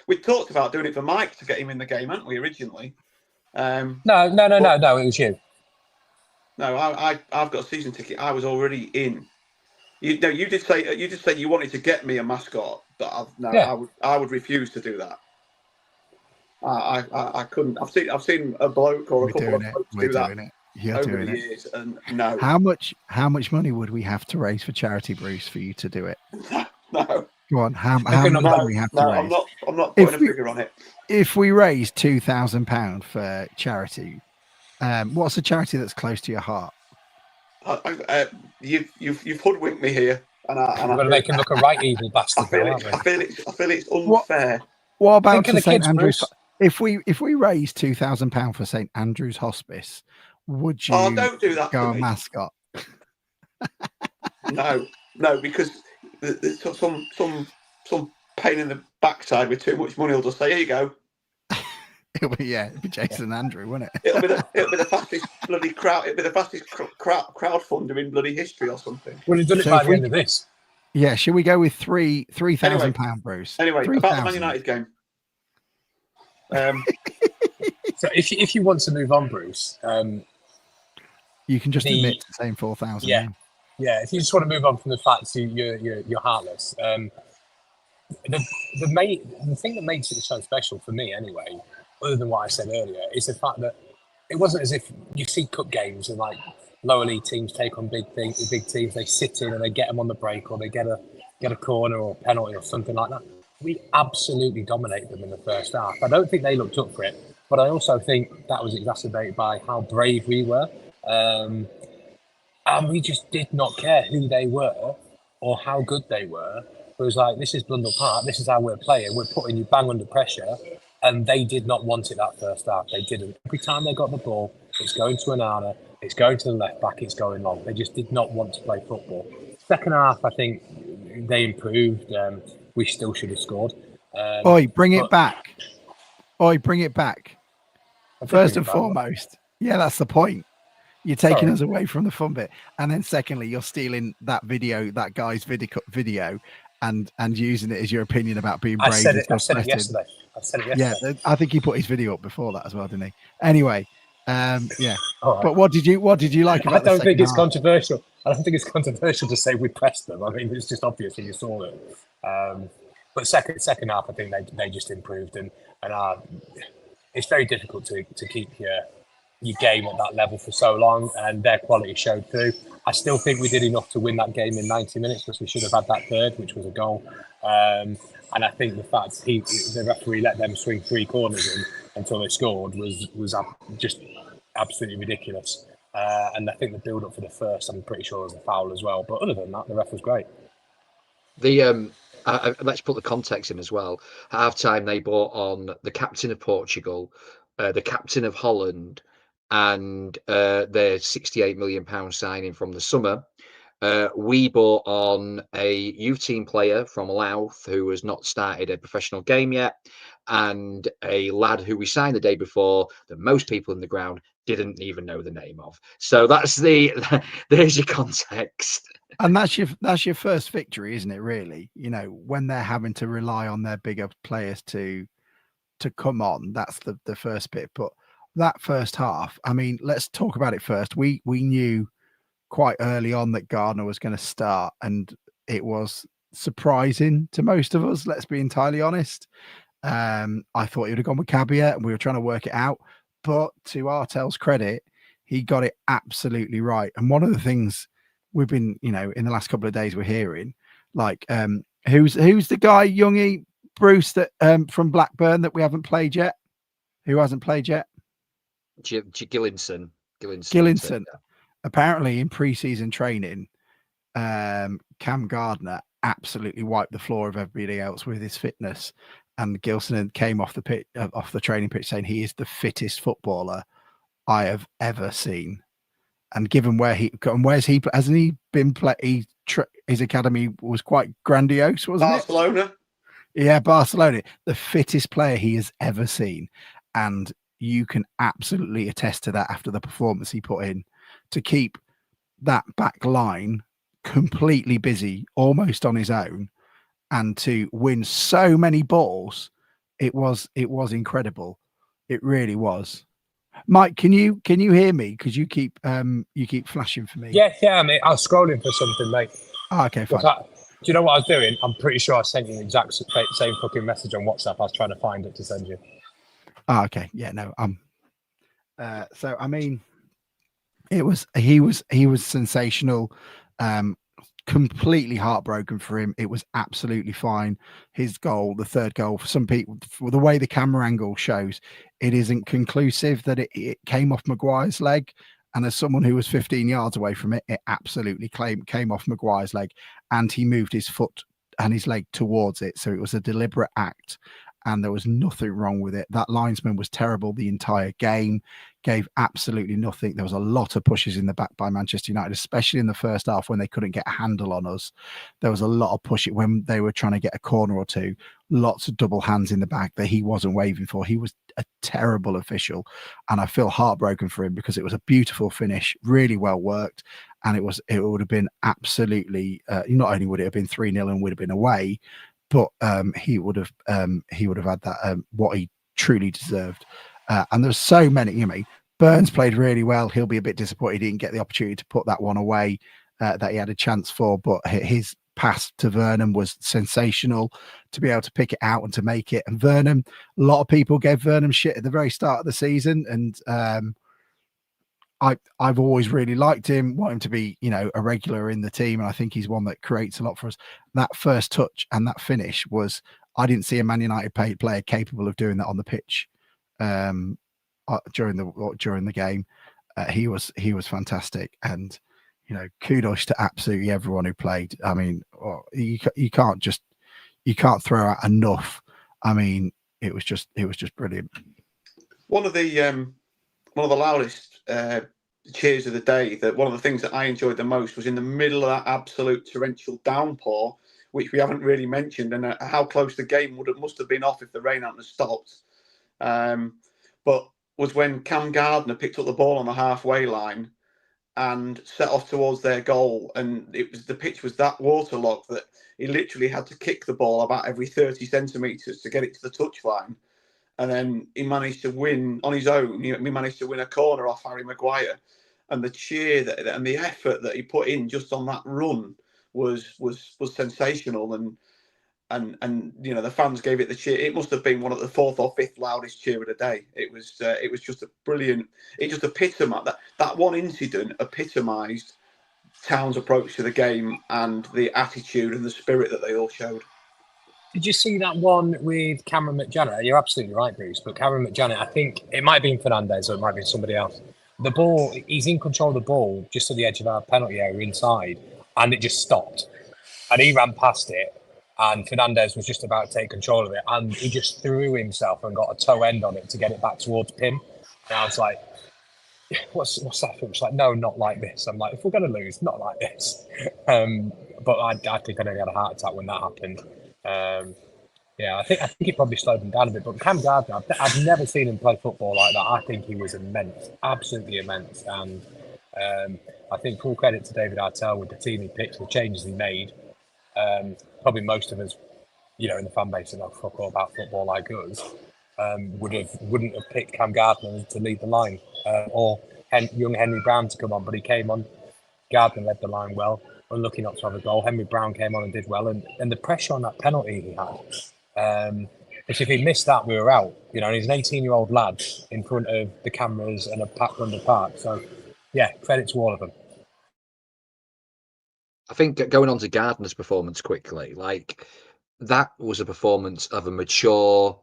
Speaker 2: we talked about doing it for Mike to get him in the game, hadn't we, originally?
Speaker 4: No. It was you.
Speaker 2: No, I've got a season ticket. I was already in. You did say you wanted to get me a mascot, but I would refuse to do that. I couldn't. I've seen a bloke or a couple of blokes do that over the years, and no.
Speaker 1: How much money would we have to raise for charity, Bruce, for you to do it?
Speaker 2: No.
Speaker 1: Go on. How much do we have to raise?
Speaker 2: I'm not putting a figure on it.
Speaker 1: If we raise £2,000 for charity, what's a charity that's close to your heart?
Speaker 2: You've hoodwinked me here, and I'm
Speaker 4: going to make him look a right evil bastard.
Speaker 2: I feel it's unfair.
Speaker 1: What about to St Andrews? If we raise £2,000 for St Andrews Hospice, would you?
Speaker 2: Oh, don't do that.
Speaker 1: Go a mascot?
Speaker 2: No, because there's some pain in the backside with too much money will just say, "Here you go."
Speaker 1: It'll be Jason and Andrew, won't it?
Speaker 2: It'll be the fastest bloody crowd. It'll be the fastest crowdfunder in bloody history or something.
Speaker 4: Well, he's done it by the end of this.
Speaker 1: Yeah, should we go with £3,000, Bruce?
Speaker 2: Anyway,
Speaker 1: 3,
Speaker 2: about the Man United game.
Speaker 4: So if you want to move on, Bruce,
Speaker 1: you can just admit to saying 4,000.
Speaker 4: Yeah. If you just want to move on from the fact that you're heartless, the thing that makes it so special for me, anyway, other than what I said earlier, is the fact that it wasn't as if you see cup games and like lower league teams take on big teams. They sit in and they get them on the break, or they get a corner or a penalty or something like that. We absolutely dominated them in the first half. I don't think they looked up for it, but I also think that was exacerbated by how brave we were. And we just did not care who they were or how good they were. It was like, this is Blundell Park, this is how we're playing, we're putting you bang under pressure. And they did not want it that first half. They didn't. Every time they got the ball, it's going to Onana, it's going to the left back, it's going long. They just did not want to play football. Second half, I think they improved. We still should have scored.
Speaker 1: Bring it back. First and foremost, that's the point. You're taking us away from the fun bit. And then secondly, you're stealing that guy's video and using it as your opinion about being brave.
Speaker 4: I said it yesterday.
Speaker 1: Yeah, I think he put his video up before that as well, didn't he? Anyway, Right. But what did you like about?
Speaker 4: I don't think it's controversial. I don't think it's controversial to say we pressed them. I mean, it's just obvious when you saw it. But second half, I think they just improved, and it's very difficult to keep your game at that level for so long, and their quality showed through. I still think we did enough to win that game in 90 minutes, because we should have had that third, which was a goal. And I think the fact the referee let them swing 3 corners in until they scored was just absolutely ridiculous. And I think the build-up for the first, I'm pretty sure, was a foul as well. But other than that, the ref was great.
Speaker 3: Let's put the context in as well. Half time, they brought on the captain of Portugal, the captain of Holland, and their £68 million signing from the summer. We brought on a youth team player from Louth who has not started a professional game yet, and a lad who we signed the day before that most people in the ground didn't even know the name of. So there's your context.
Speaker 1: And that's your first victory, isn't it? Really, when they're having to rely on their bigger players to come on, that's the first bit. But that first half, I mean, let's talk about it first. We knew quite early on that Gardner was going to start, and it was surprising to most of us. Let's be entirely honest. I thought he would have gone with Cabia, and we were trying to work it out. But to Artel's credit, he got it absolutely right. And one of the things we've been, in the last couple of days, we're hearing, like, who's the guy, Youngie, Bruce, that from Blackburn that we haven't played yet? Who hasn't played yet?
Speaker 3: Gillinson.
Speaker 1: Apparently, in pre-season training, Cam Gardner absolutely wiped the floor of everybody else with his fitness. And Gilson came off the training pitch saying he is the fittest footballer I have ever seen. And given where's he hasn't he been his academy was quite grandiose, wasn't it?
Speaker 2: Barcelona.
Speaker 1: Yeah, Barcelona, the fittest player he has ever seen. And you can absolutely attest to that after the performance he put in to keep that back line completely busy, almost on his own, and to win so many balls. It was incredible. It really was. Mike, can you hear me? Because you keep flashing for me.
Speaker 4: Yeah. I mean, I was scrolling for something, mate.
Speaker 1: Oh, okay, fine.
Speaker 4: Do you know what I was doing? I'm pretty sure I sent you the exact same fucking message on WhatsApp. I was trying to find it to send you.
Speaker 1: Oh, okay. Yeah, no. So I mean, he was sensational. Completely heartbroken for him. It was absolutely fine. His goal, the third goal, for some people, for the way the camera angle shows, it isn't conclusive that it came off Maguire's leg. And as someone who was 15 yards away from it, it absolutely came off Maguire's leg, and he moved his foot and his leg towards it. So it was a deliberate act, and there was nothing wrong with it. That linesman was terrible the entire game, gave absolutely nothing. There was a lot of pushes in the back by Manchester United, especially in the first half when they couldn't get a handle on us. There was a lot of push when they were trying to get a corner or two, lots of double hands in the back that he wasn't waving for. He was a terrible official, and I feel heartbroken for him because it was a beautiful finish, really well worked, and it would have been absolutely not only would it have been 3-0 and would have been away, but he would have had that what he truly deserved. And there's so many. Burns played really well. He'll be a bit disappointed he didn't get the opportunity to put that one away that he had a chance for, but his pass to Vernon was sensational to be able to pick it out and to make it. And Vernon, a lot of people gave Vernon shit at the very start of the season, and I've always really liked him, want him to be, a regular in the team, and I think he's one that creates a lot for us. That first touch and that finish was, I didn't see a Man United player capable of doing that on the pitch during the game. He was fantastic, and kudos to absolutely everyone who played. I mean, you can't throw out enough. I mean, it was just brilliant.
Speaker 2: One of the loudest cheers of the day, that one of the things that I enjoyed the most was in the middle of that absolute torrential downpour, which we haven't really mentioned, and how close the game must have been off if the rain hadn't stopped. But was when Cam Gardner picked up the ball on the halfway line and set off towards their goal, and the pitch was that waterlogged that he literally had to kick the ball about every 30 centimetres to get it to the touchline. And then he managed to win on his own. He managed to win a corner off Harry Maguire, and the cheer and the effort that he put in just on that run was sensational. And the fans gave it the cheer. It must have been one of the fourth or fifth loudest cheer of the day. It was just a brilliant. It just epitomised that one incident epitomised Town's approach to the game and the attitude and the spirit that they all showed.
Speaker 4: Did you see that one with Cameron McJanet? You're absolutely right, Bruce. But Cameron McJanet, I think it might have been Fernandez or it might have been somebody else. The ball, he's in control of the ball just at the edge of our penalty area inside, and it just stopped. And he ran past it, and Fernandez was just about to take control of it, and he just threw himself and got a toe end on it to get it back towards Pim. And I was like, what's that for? It's like, no, not like this. I'm like, if we're going to lose, not like this. But I think I nearly had a heart attack when that happened. I think it probably slowed him down a bit. But Cam Gardner, I've never seen him play football like that. I think he was immense, absolutely immense. And I think full credit to David Artell with the team he picked, the changes he made. Probably most of us, in the fan base that know fuck all about football like us, wouldn't have picked Cam Gardner to lead the line or young Henry Brown to come on. But he came on. Gardner led the line well. Unlucky not to have a goal. Henry Brown came on and did well, and the pressure on that penalty he had. Which if he missed that, we were out. And he's an 18-year-old lad in front of the cameras and a packed under park. So, yeah, credit to all of them.
Speaker 3: I think going on to Gardner's performance quickly, like that was a performance of a mature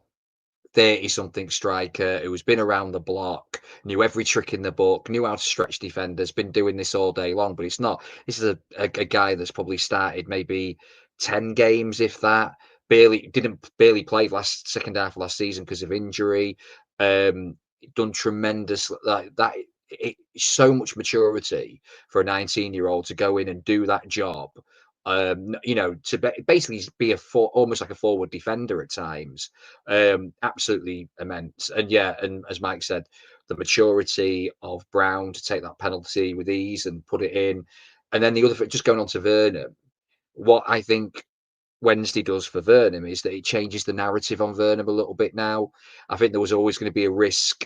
Speaker 3: 30-something striker who's been around the block, knew every trick in the book, knew how to stretch defenders, been doing this all day long. But this is a guy that's probably started maybe 10 games, if that. Barely played second half of last season because of injury. Done tremendous so much maturity for a 19-year-old to go in and do that job To basically be almost like a forward defender at times. Absolutely immense. And as Mike said, the maturity of Brown to take that penalty with ease and put it in. And then the other, just going on to Vernon, what I think Wednesday does for Vernon is that it changes the narrative on Vernon a little bit now. I think there was always going to be a risk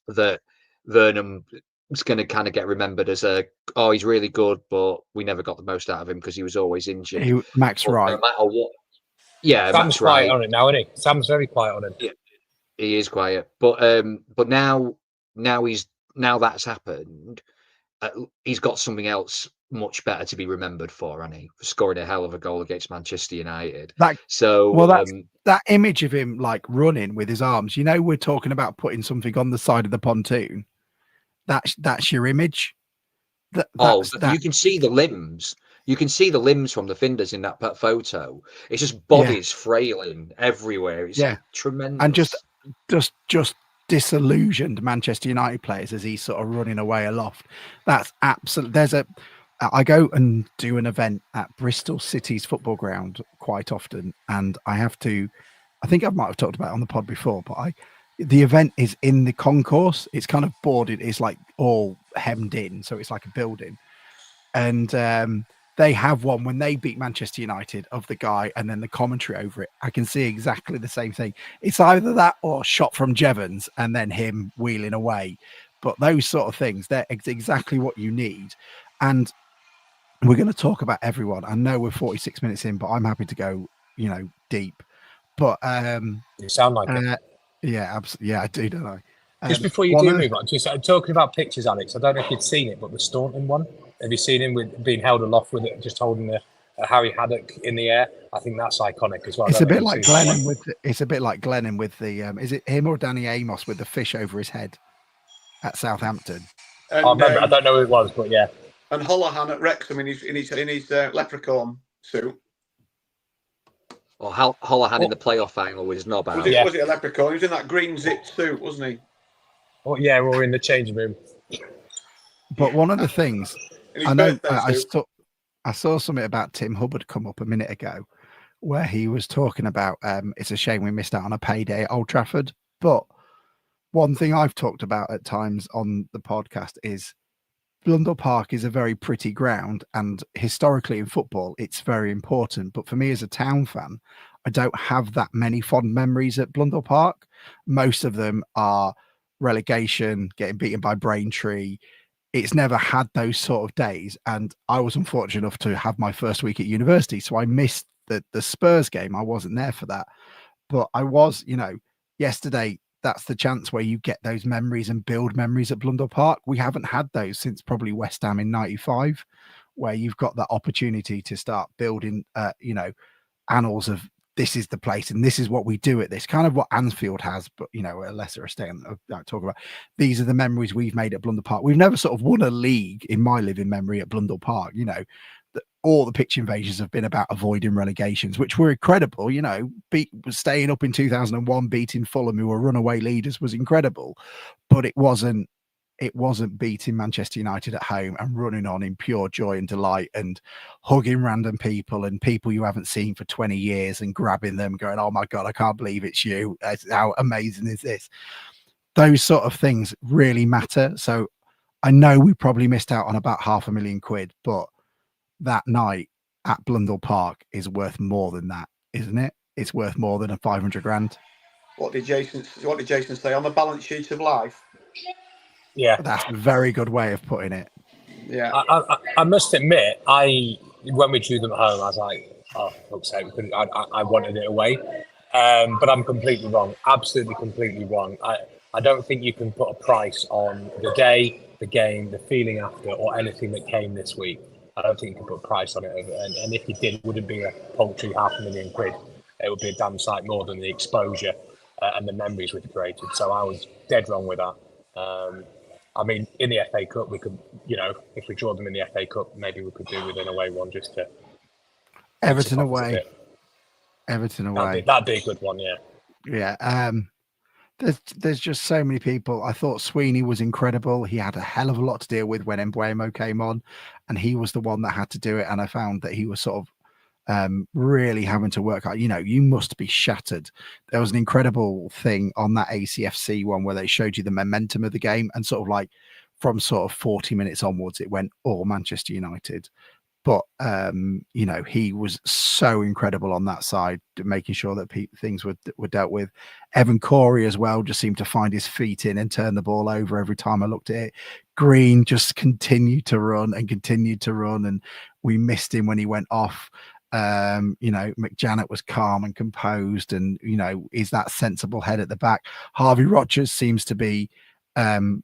Speaker 3: that Vernon was going to kind of get remembered as he's really good, but we never got the most out of him because he was always injured.
Speaker 1: Max Wright.
Speaker 3: No matter what. Yeah,
Speaker 4: Sam's
Speaker 3: Max
Speaker 4: quiet
Speaker 3: Wright.
Speaker 4: on it now, isn't he? Sam's very quiet on it.
Speaker 3: Yeah, he is quiet. But now that's happened, he's got something else much better to be remembered for, hasn't he? For scoring a hell of a goal against Manchester United.
Speaker 1: That image of him like running with his arms, we're talking about putting something on the side of the pontoon. That's your image.
Speaker 3: You can see the limbs. You can see the limbs from the finders in that photo. It's just bodies frailing everywhere. It's tremendous.
Speaker 1: And just disillusioned Manchester United players as he's sort of running away aloft. That's absolute. I go and do an event at Bristol City's football ground quite often, and I think I might have talked about it on the pod before, but the event is in the concourse. It's kind of boarded. It's like all hemmed in, so it's like a building, and they have one when they beat Manchester United of the guy and then the commentary over it. I can see exactly the same thing. It's either that or shot from Jevons and then him wheeling away. But those sort of things, they're exactly what you need. And we're going to talk about everyone. I know we're 46 minutes in, but I'm happy to go, deep. But
Speaker 4: you sound like it.
Speaker 1: Yeah, absolutely. Yeah, I do, don't I?
Speaker 4: Just before you do move on, just talking about pictures, Alex, I don't know if you'd seen it, but the Staunton one, have you seen him with being held aloft with it, just holding a Harry Haddock in the air? I think that's iconic as well.
Speaker 1: It's a bit like Glennon with the is it him or Danny Amos with the fish over his head at Southampton?
Speaker 2: And,
Speaker 4: I remember. I don't know who it was, but yeah.
Speaker 2: And Holohan at Wrexham in his leprechaun suit.
Speaker 3: Or Holohan in the playoff final with his knob out.
Speaker 2: Was it a leprechaun? He was in that green zipped suit, wasn't he?
Speaker 4: Oh yeah, we're in the changing room.
Speaker 1: But one of the things I know, I saw something about Tim Hubbard come up a minute ago, where he was talking about it's a shame we missed out on a payday at Old Trafford. But one thing I've talked about at times on the podcast is Blundell Park is a very pretty ground, and historically in football, it's very important. But for me as a town fan, I don't have that many fond memories at Blundell Park. Most of them are relegation, getting beaten by Braintree. It's never had those sort of days. And I was unfortunate enough to have my first week at university, so I missed the Spurs game. I wasn't there for that. But I was, yesterday, that's the chance where you get those memories and build memories at Blundell Park. We haven't had those since probably West Ham in '95, where you've got that opportunity to start building, annals of this is the place and this is what we do at this, kind of what Anfield has, but a lesser extent. I talk about these are the memories we've made at Blundell Park. We've never sort of won a league in my living memory at Blundell Park. All the pitch invasions have been about avoiding relegations, which were incredible. Staying up in 2001, beating Fulham, who were runaway leaders, was incredible, but it wasn't beating Manchester United at home and running on in pure joy and delight and hugging random people and people you haven't seen for 20 years and grabbing them, going, "Oh my God, I can't believe it's you. How amazing is this?" Those sort of things really matter. So I know we probably missed out on about £500,000, but that night at Blundell Park is worth more than that, isn't it? It's worth more than a 500 grand.
Speaker 2: What did Jason say on the balance sheet of life?
Speaker 4: Yeah,
Speaker 1: that's a very good way of putting it.
Speaker 2: Yeah,
Speaker 4: I must admit, when we drew them at home, I was like, "Oh, fuck's sake, I wanted it away," but I'm completely wrong. Absolutely, completely wrong. I don't think you can put a price on the day, the game, the feeling after, or anything that came this week. I don't think you can put a price on it. And if you did, it wouldn't be a paltry £500,000. It would be a damn sight more than the exposure and the memories we've created. So I was dead wrong with that. In the FA Cup, we could, if we draw them in the FA Cup, maybe we could do with an away one just to...
Speaker 1: Everton away. Everton away.
Speaker 4: That'd be a good one, yeah.
Speaker 1: Yeah. There's just so many people. I thought Sweeney was incredible. He had a hell of a lot to deal with when Mbeumo came on. and he was the one that had to do it. And I found that he was sort of really having to work out, you must be shattered. There was an incredible thing on that ACFC one where they showed you the momentum of the game, and sort of like from sort of 40 minutes onwards, it went all Manchester United. But he was so incredible on that side, making sure that things were dealt with. Evan Corey as well just seemed to find his feet in and turn the ball over every time I looked at it. Green just continued to run, and we missed him when he went off. McJanet was calm and composed, and is that sensible head at the back. Harvey Rodgers seems to be 7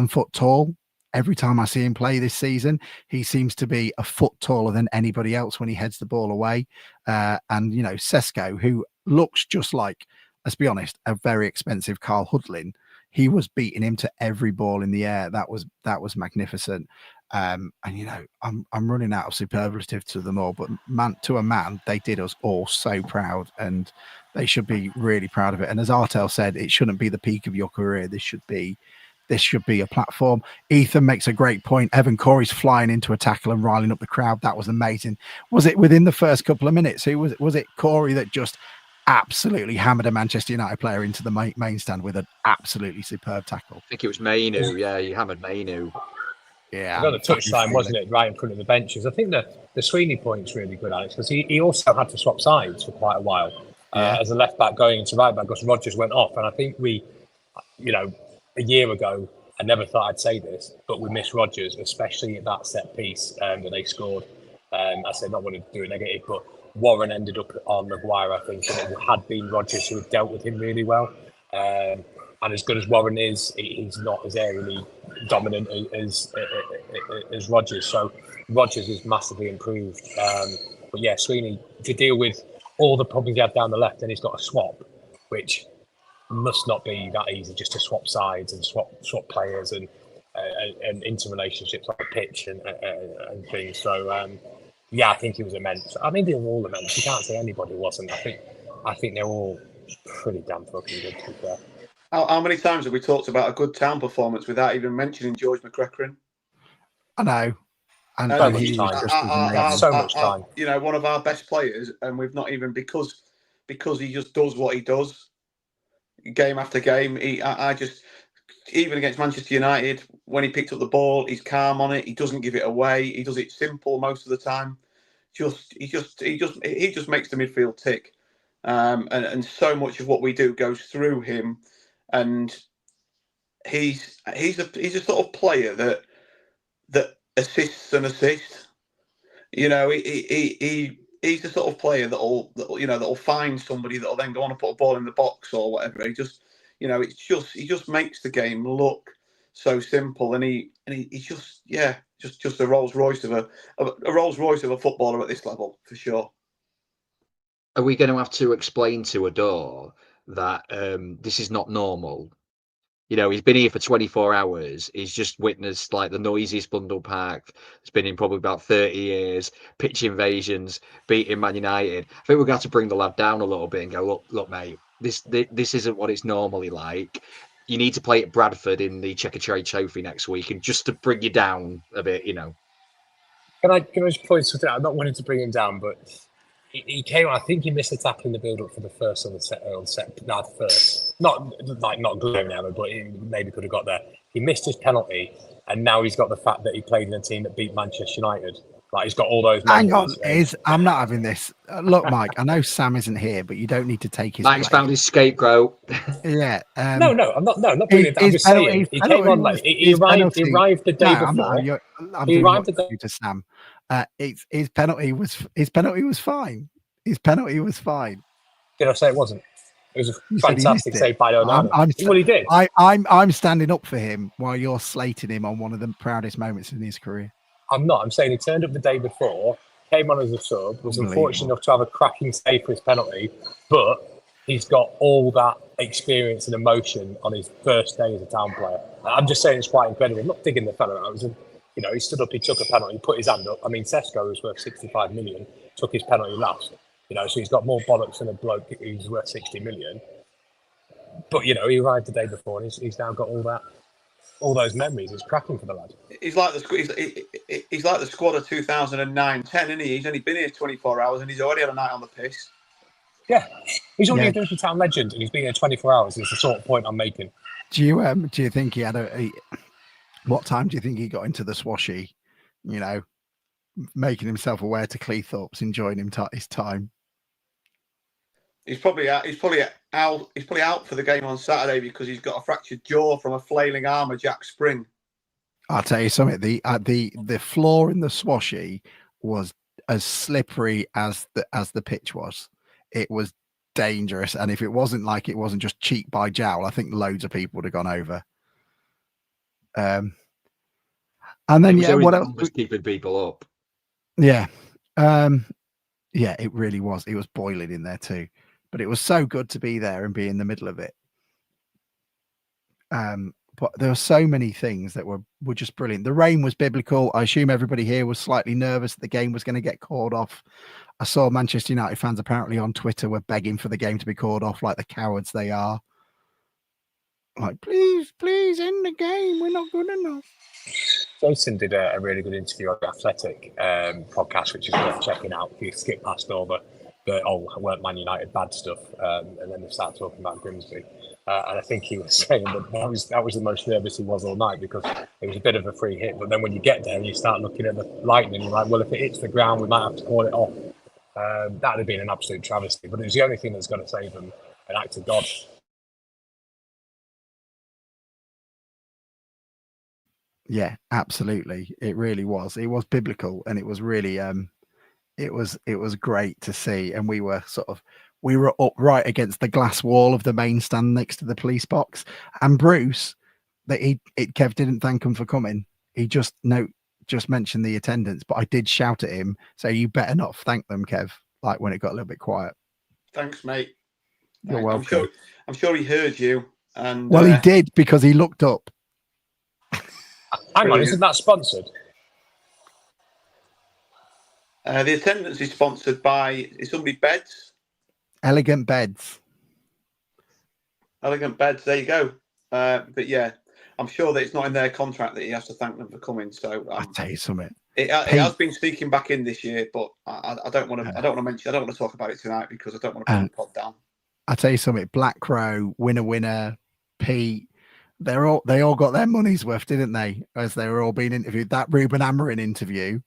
Speaker 1: foot tall. Every time I see him play this season, he seems to be a foot taller than anybody else when he heads the ball away. And Sesko, who looks just like, let's be honest, a very expensive Carl Hudlin, he was beating him to every ball in the air. That was magnificent. And I'm running out of superlative to them all, but to a man, they did us all so proud, and they should be really proud of it. And as Artel said, it shouldn't be the peak of your career. This should be a platform. Ethan makes a great point. Evan Corey's flying into a tackle and riling up the crowd. That was amazing. Was it within the first couple of minutes? Was it Corey that just absolutely hammered a Manchester United player into the main stand with an absolutely superb tackle?
Speaker 3: I think it was Mainu. Yeah, he hammered Mainu.
Speaker 1: Yeah,
Speaker 4: got a touchline, wasn't it, right in front of the benches? I think the Sweeney point's really good, Alex, because he also had to swap sides for quite a while as a left back going into right back because Rodgers went off, and I think we, a year ago, I never thought I'd say this, but we missed Rodgers, especially at that set piece that they scored. I said not wanting to do a negative, but Warren ended up on Maguire, I think, and it had been Rodgers who had dealt with him really well. And as good as Warren is, he's not as aerially dominant as Rodgers. So Rodgers is massively improved. But yeah, Sweeney, to deal with all the problems he had down the left, and he's got a swap, which must not be that easy, just to swap sides and swap players and into relationships on the pitch and things. So I think he was immense. I mean, they were all immense. You can't say anybody wasn't. I think they're all pretty damn fucking good, to be fair.
Speaker 2: How many times have we talked about a good Town performance without even mentioning George McCracken?
Speaker 1: I know. And
Speaker 4: so much time. So much time.
Speaker 2: One of our best players, and we've not even because he just does what he does, game after game. I just, even against Manchester United, when he picked up the ball, he's calm on it. He doesn't give it away. He does it simple most of the time. He just makes the midfield tick. And so much of what we do goes through him. And he's a sort of player that assists and assists. He's the sort of player that'll find somebody that'll then go on and put a ball in the box or whatever. He just makes the game look so simple, and he's just a Rolls Royce of a footballer at this level for sure.
Speaker 3: Are we going to have to explain to Adore that this is not normal? He's been here for 24 hours. He's just witnessed like the noisiest Bundle Park it's been in probably about 30 years, pitch invasions, beating Man United. I think we're going to have to bring the lad down a little bit and go, look, mate, this isn't what it's normally like. You need to play at Bradford in the Checker Trade Trophy next week, and just to bring you down a bit,
Speaker 4: Can I just point something out? I'm not wanting to bring him down, but he came. I think he missed a tackle in the build-up for the first on the set. No, the first. Not glaring at him, but he maybe could have got there. He missed his penalty, and now he's got the fact that he played in a team that beat Manchester United. Like, he's got all those.
Speaker 1: Hang on, I'm not having this. Look, Mike, I know Sam isn't here, but you don't need to take his.
Speaker 3: Mike's found his scapegoat.
Speaker 1: Yeah.
Speaker 4: No, I'm not. No, not bringing it. I'm just saying he came on late. He arrived the day before.
Speaker 1: He arrived the day to Sam. His penalty was fine. His penalty was fine.
Speaker 4: Did I say it wasn't? It was a fantastic save by Onana. Well, he did.
Speaker 1: I'm standing up for him while you're slating him on one of the proudest moments in his career.
Speaker 4: I'm not. I'm saying he turned up the day before, came on as a sub, was unfortunate enough to have a cracking save for his penalty, but he's got all that experience and emotion on his first day as a Town player. I'm just saying it's quite incredible. I'm not digging the fella out. He stood up, he took a penalty, he put his hand up. I mean, Sesko was worth 65 million, took his penalty last. So he's got more bollocks than a bloke who's worth 60 million. But, he arrived the day before and he's now got all that all those memories. It's cracking for the lad.
Speaker 2: He's like the squad of 2009-10, isn't he? He's only been here 24 hours and he's already had a night on the piss.
Speaker 4: Yeah, he's already
Speaker 1: Yeah.
Speaker 4: a Liverpool Town legend, and he's been here 24 hours. It's the sort of point I'm making.
Speaker 1: Do you think he had what time do you think he got into the swashy? You know, making himself aware to Cleethorpes, enjoying his time.
Speaker 2: He's probably out. He's probably out for the game on Saturday because he's got a fractured jaw from a flailing arm of Jack Spring.
Speaker 1: I'll tell you something. The floor in the swashy was as slippery as the pitch was. It was dangerous, and if it wasn't just cheek by jowl, I think loads of people would have gone over. And then what else
Speaker 3: was keeping people up?
Speaker 1: Yeah, it really was. It was boiling in there too, but it was so good to be there and be in the middle of it. But there were so many things that were just brilliant. The rain was biblical. I assume everybody here was slightly nervous that the game was going to get called off. I saw Manchester United fans apparently on Twitter were begging for the game to be called off like the cowards they are. Like, please, end the game. We're not good enough.
Speaker 4: Jason did a really good interview on the Athletic podcast, which is worth checking out if you skip past all the weren't Man United bad stuff, and then they start talking about Grimsby. And I think he was saying that was the most nervous he was all night because it was a bit of a free hit. But then when you get there and you start looking at the lightning, you're like, well, if it hits the ground, we might have to call it off. That would have been an absolute travesty. But it was the only thing that's going to save them, an act of God.
Speaker 1: Yeah, absolutely. It really was. It was biblical, and it was really it was great to see. And we were up right against the glass wall of the main stand next to the police box. And Bruce, Kev didn't thank him for coming. He just mentioned the attendance, but I did shout at him, so you better not thank them, Kev. Like when it got a little bit quiet.
Speaker 2: Thanks, mate.
Speaker 1: You're welcome.
Speaker 2: I'm sure he heard you. And
Speaker 1: well, he did because he looked up.
Speaker 4: Hang on, isn't that sponsored?
Speaker 2: The attendance is sponsored by somebody Beds.
Speaker 1: Elegant Beds.
Speaker 2: Elegant Beds. There you go. But yeah, I'm sure that it's not in their contract that he has to thank them for coming. So
Speaker 1: I'll tell you something.
Speaker 2: It has been sneaking back in this year, but I don't want to. I don't want to talk about it tonight because I don't want to put the pod down.
Speaker 1: I'll tell you something. Black Crow, winner, Pete. They all got their money's worth, didn't they? As they were all being interviewed. That Ruben Amorim interview,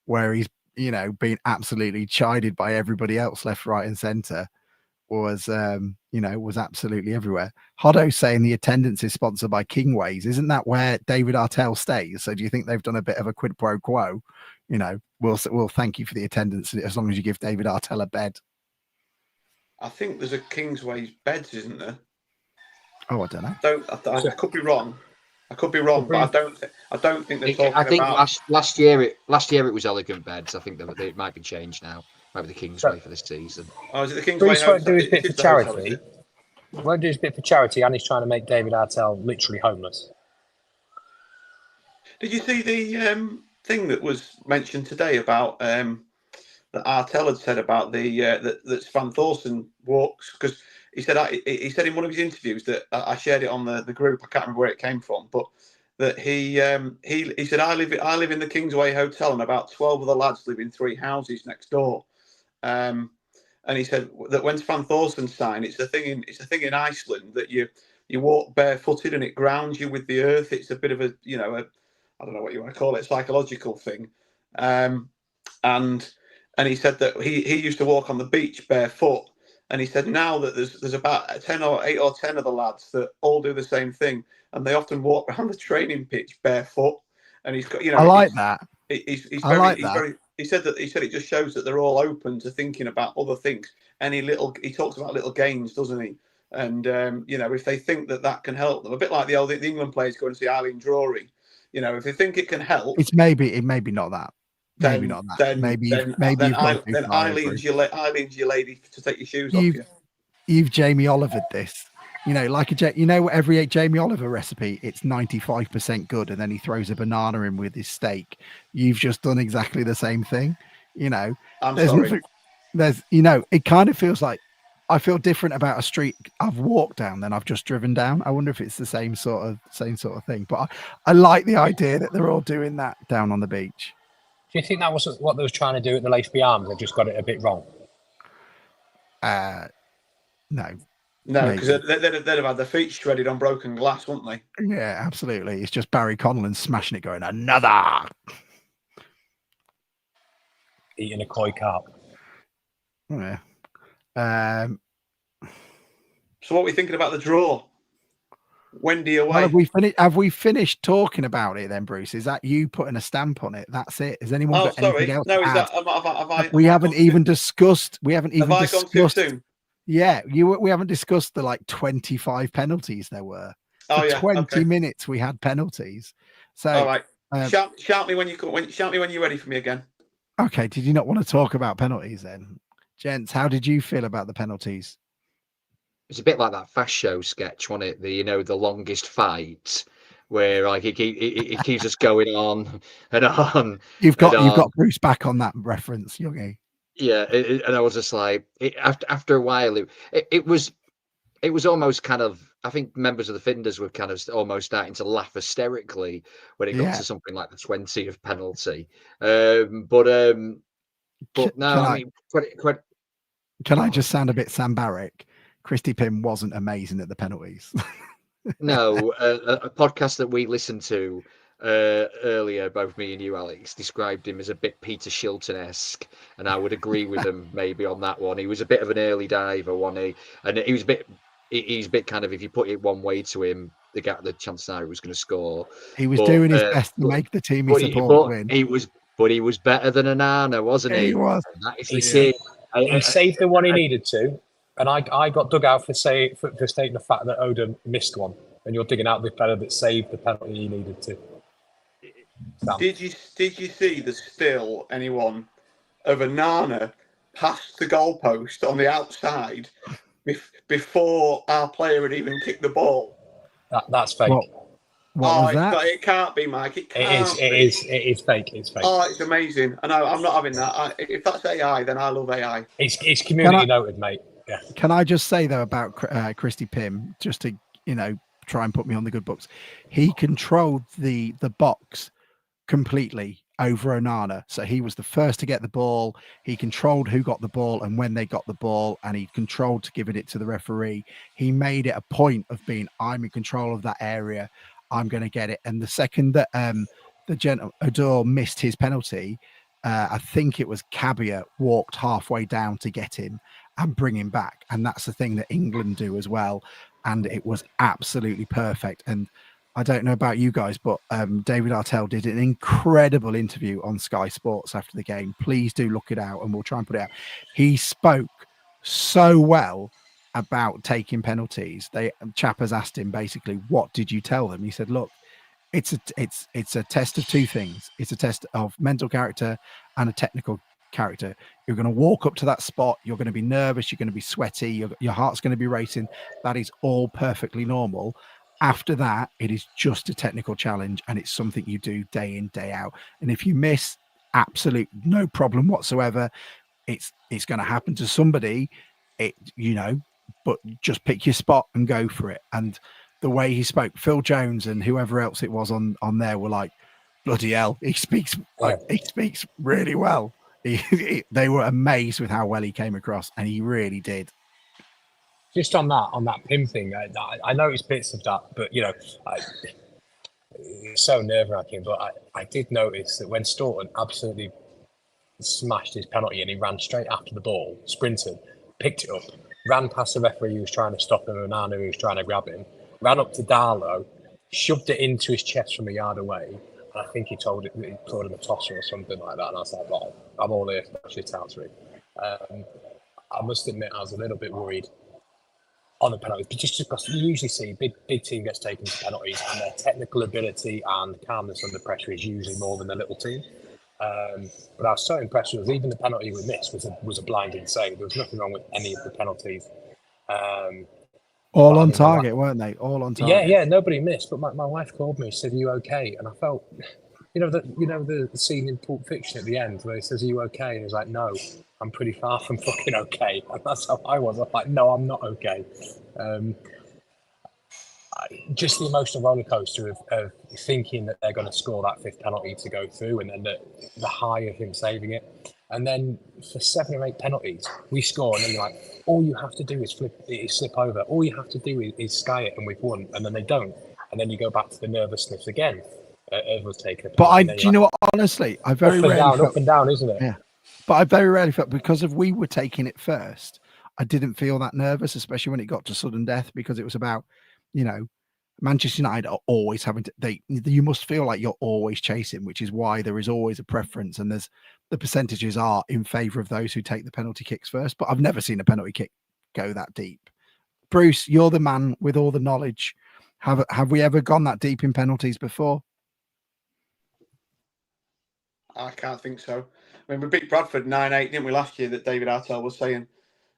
Speaker 1: where he's being absolutely chided by everybody else, left, right, and centre, was was absolutely everywhere. Hoddo saying the attendance is sponsored by Kingways. Isn't that where David Artell stays? So do you think they've done a bit of a quid pro quo? We'll thank you for the attendance as long as you give David Artell a bed.
Speaker 2: I think there's a Kingsway's Beds, isn't there?
Speaker 1: Oh, I don't know.
Speaker 2: I could be wrong. But I don't think they're talking
Speaker 3: I think
Speaker 2: about...
Speaker 3: last year it was Elegant Beds. I think that it might be changed now. Might be the Kingsway for this season.
Speaker 2: Oh, is it the Kingsway?
Speaker 4: Bruce won't do his bit for charity. Won't do his bit for charity, and he's trying to make David Artell literally homeless.
Speaker 2: Did you see the thing that was mentioned today about that Artell had said about that Svan Thorsen walks? Because he said in one of his interviews that I shared it on the group. I can't remember where it came from, but that he said I live in the Kingsway Hotel and about 12 of the lads live in 3 houses next door. And he said that when Svan Thorsen signed, it's a thing in Iceland that you walk barefooted and it grounds you with the earth. It's a bit of a I don't know what you want to call it, psychological thing. And he said that he used to walk on the beach barefoot. And he said now that there's about 8 or 10 of the lads that all do the same thing, and they often walk around the training pitch barefoot. And he's got,
Speaker 1: I like that.
Speaker 2: He said it just shows that they're all open to thinking about other things. He talks about little gains, doesn't he? And if they think that can help them, a bit like the England players going to see Eileen Drury. If they think it can help,
Speaker 1: it may be not that. Maybe not that.
Speaker 2: Then Eileen's your lady to take your shoes off you.
Speaker 1: You've Jamie Olivered this. Every Jamie Oliver recipe, it's 95% good, and then he throws a banana in with his steak. You've just done exactly the same thing.
Speaker 2: I'm sorry.
Speaker 1: It kind of feels like I feel different about a street I've walked down than I've just driven down. I wonder if it's the same sort of thing. But I like the idea that they're all doing that down on the beach.
Speaker 4: Do you think that was what they was trying to do at the Laceby Arms? They just got it a bit wrong.
Speaker 1: No.
Speaker 2: No, because they'd have had their feet shredded on broken glass, wouldn't they?
Speaker 1: Yeah, absolutely. It's just Barry Conlon smashing it, going another.
Speaker 4: Eating a koi carp.
Speaker 1: Yeah.
Speaker 2: So what are we thinking about the draw? Wendy away.
Speaker 1: Well, have we finished talking about it then, Bruce? Is that you putting a stamp on it? That's it. Has anyone got anything else?
Speaker 2: No,
Speaker 1: to
Speaker 2: is
Speaker 1: add?
Speaker 2: that
Speaker 1: We haven't even discussed.
Speaker 2: Have I gone too soon?
Speaker 1: Yeah, we haven't discussed the 25 penalties there were. For 20 minutes we had penalties. So
Speaker 2: all right. Shout me when you're ready for me again.
Speaker 1: Okay, did you not want to talk about penalties then? Gents, how did you feel about the penalties?
Speaker 3: It's a bit like that Fast Show sketch, wasn't it? The longest fight, where like it keeps us going on and on.
Speaker 1: You've got Bruce back on that reference, Youngie.
Speaker 3: Yeah, and I was just like, after a while, it was almost kind of. I think members of the Finders were kind of almost starting to laugh hysterically when it got to something like the 20th penalty. But no,
Speaker 1: Can I just sound a bit Sam Barrick? Christy Pym wasn't amazing at the penalties.
Speaker 3: No, a podcast that we listened to earlier, both me and you, Alex, described him as a bit Peter Shilton-esque, and I would agree with him maybe on that one. He was a bit of an early diver, wasn't he? And he was a bit. He's a bit kind of, if you put it one way to him, the chances are he was going to score.
Speaker 1: He was doing his best to make the team he supported win.
Speaker 3: He was better than Onana, wasn't he?
Speaker 1: He was.
Speaker 4: He saved the one he needed to, and I got dug out for stating the fact that Odom missed one, and you're digging out the fella that saved the penalty he needed to. Sam.
Speaker 2: Did you see the still anyone of Onana past the goalpost on the outside before our player had even kicked the ball?
Speaker 4: That's fake.
Speaker 1: What was that?
Speaker 2: It can't be, Mike. It
Speaker 4: is fake. It's fake.
Speaker 2: Oh, it's amazing. I know. I'm not having that. If that's AI, then I love AI.
Speaker 4: It's community noted, mate. Yeah.
Speaker 1: Can I just say though about Christy Pym, just to try and put me on the good books, he controlled the box completely over Onana. So he was the first to get the ball. He controlled who got the ball and when they got the ball, and he controlled to giving it to the referee. He made it a point of being, I'm in control of that area. I'm going to get it. And the second that the Odor missed his penalty, I think it was Cabia walked halfway down to get him and bring him back. And that's the thing that England do as well. And it was absolutely perfect. And I don't know about you guys, but David Artell did an incredible interview on Sky Sports after the game. Please do look it out and we'll try and put it out. He spoke so well about taking penalties. Chappers asked him basically, what did you tell them? He said, look, it's a test of two things. It's a test of mental character and a technical character. You're going to walk up to that spot. You're going to be nervous. You're going to be sweaty. Your heart's going to be racing. That is all perfectly normal. After that, it is just a technical challenge, and it's something you do day in, day out. And if you miss, absolute no problem whatsoever. It's going to happen to somebody, but just pick your spot and go for it. And the way he spoke, Phil Jones and whoever else it was on there were like, bloody hell, he speaks really well. They were amazed with how well he came across, and he really did.
Speaker 4: Just on that Pym thing, I noticed bits of that, but it's so nerve-wracking. But I did notice that when Staunton absolutely smashed his penalty and he ran straight after the ball, sprinted, picked it up, ran past the referee who was trying to stop him, and Onana who was trying to grab him, ran up to Darlow, shoved it into his chest from a yard away, and I think he told him a tosser or something like that. And I was like, "Well, I'm all here for shit out to him." I must admit, I was a little bit worried on the penalties, but just because you usually see big team gets taken to penalties, and their technical ability and calmness under pressure is usually more than the little team. But I was so impressed with even the penalty we missed was a blinding save. There was nothing wrong with any of the penalties.
Speaker 1: All on target, weren't they? All on target.
Speaker 4: Yeah, nobody missed. But my wife called me, said, "Are you okay?" And I felt You know the scene in Pulp Fiction at the end where he says, "Are you okay?" And he's like, "No, I'm pretty far from fucking okay." And that's how I was. I'm like, "No, I'm not okay." Just the emotional roller coaster of thinking that they're going to score that fifth penalty to go through, and then the high of him saving it, and then for 7 or 8 penalties we score, and then you're like, all you have to do is slip over, all you have to do is sky it, and we've won. And then they don't, and then you go back to the nervousness again of us taking a penalty.
Speaker 1: But do you know what? Honestly, I very rarely felt,
Speaker 4: up and down, isn't it?
Speaker 1: Yeah, but I very rarely felt, because if we were taking it first, I didn't feel that nervous, especially when it got to sudden death, because it was about, Manchester United are always having to, you must feel like you're always chasing, which is why there is always a preference, and the percentages are in favour of those who take the penalty kicks first. But I've never seen a penalty kick go that deep. Bruce, you're the man with all the knowledge. Have we ever gone that deep in penalties before?
Speaker 2: I can't think so. I mean, we beat Bradford 9-8, didn't we, last year, that David Artell was saying.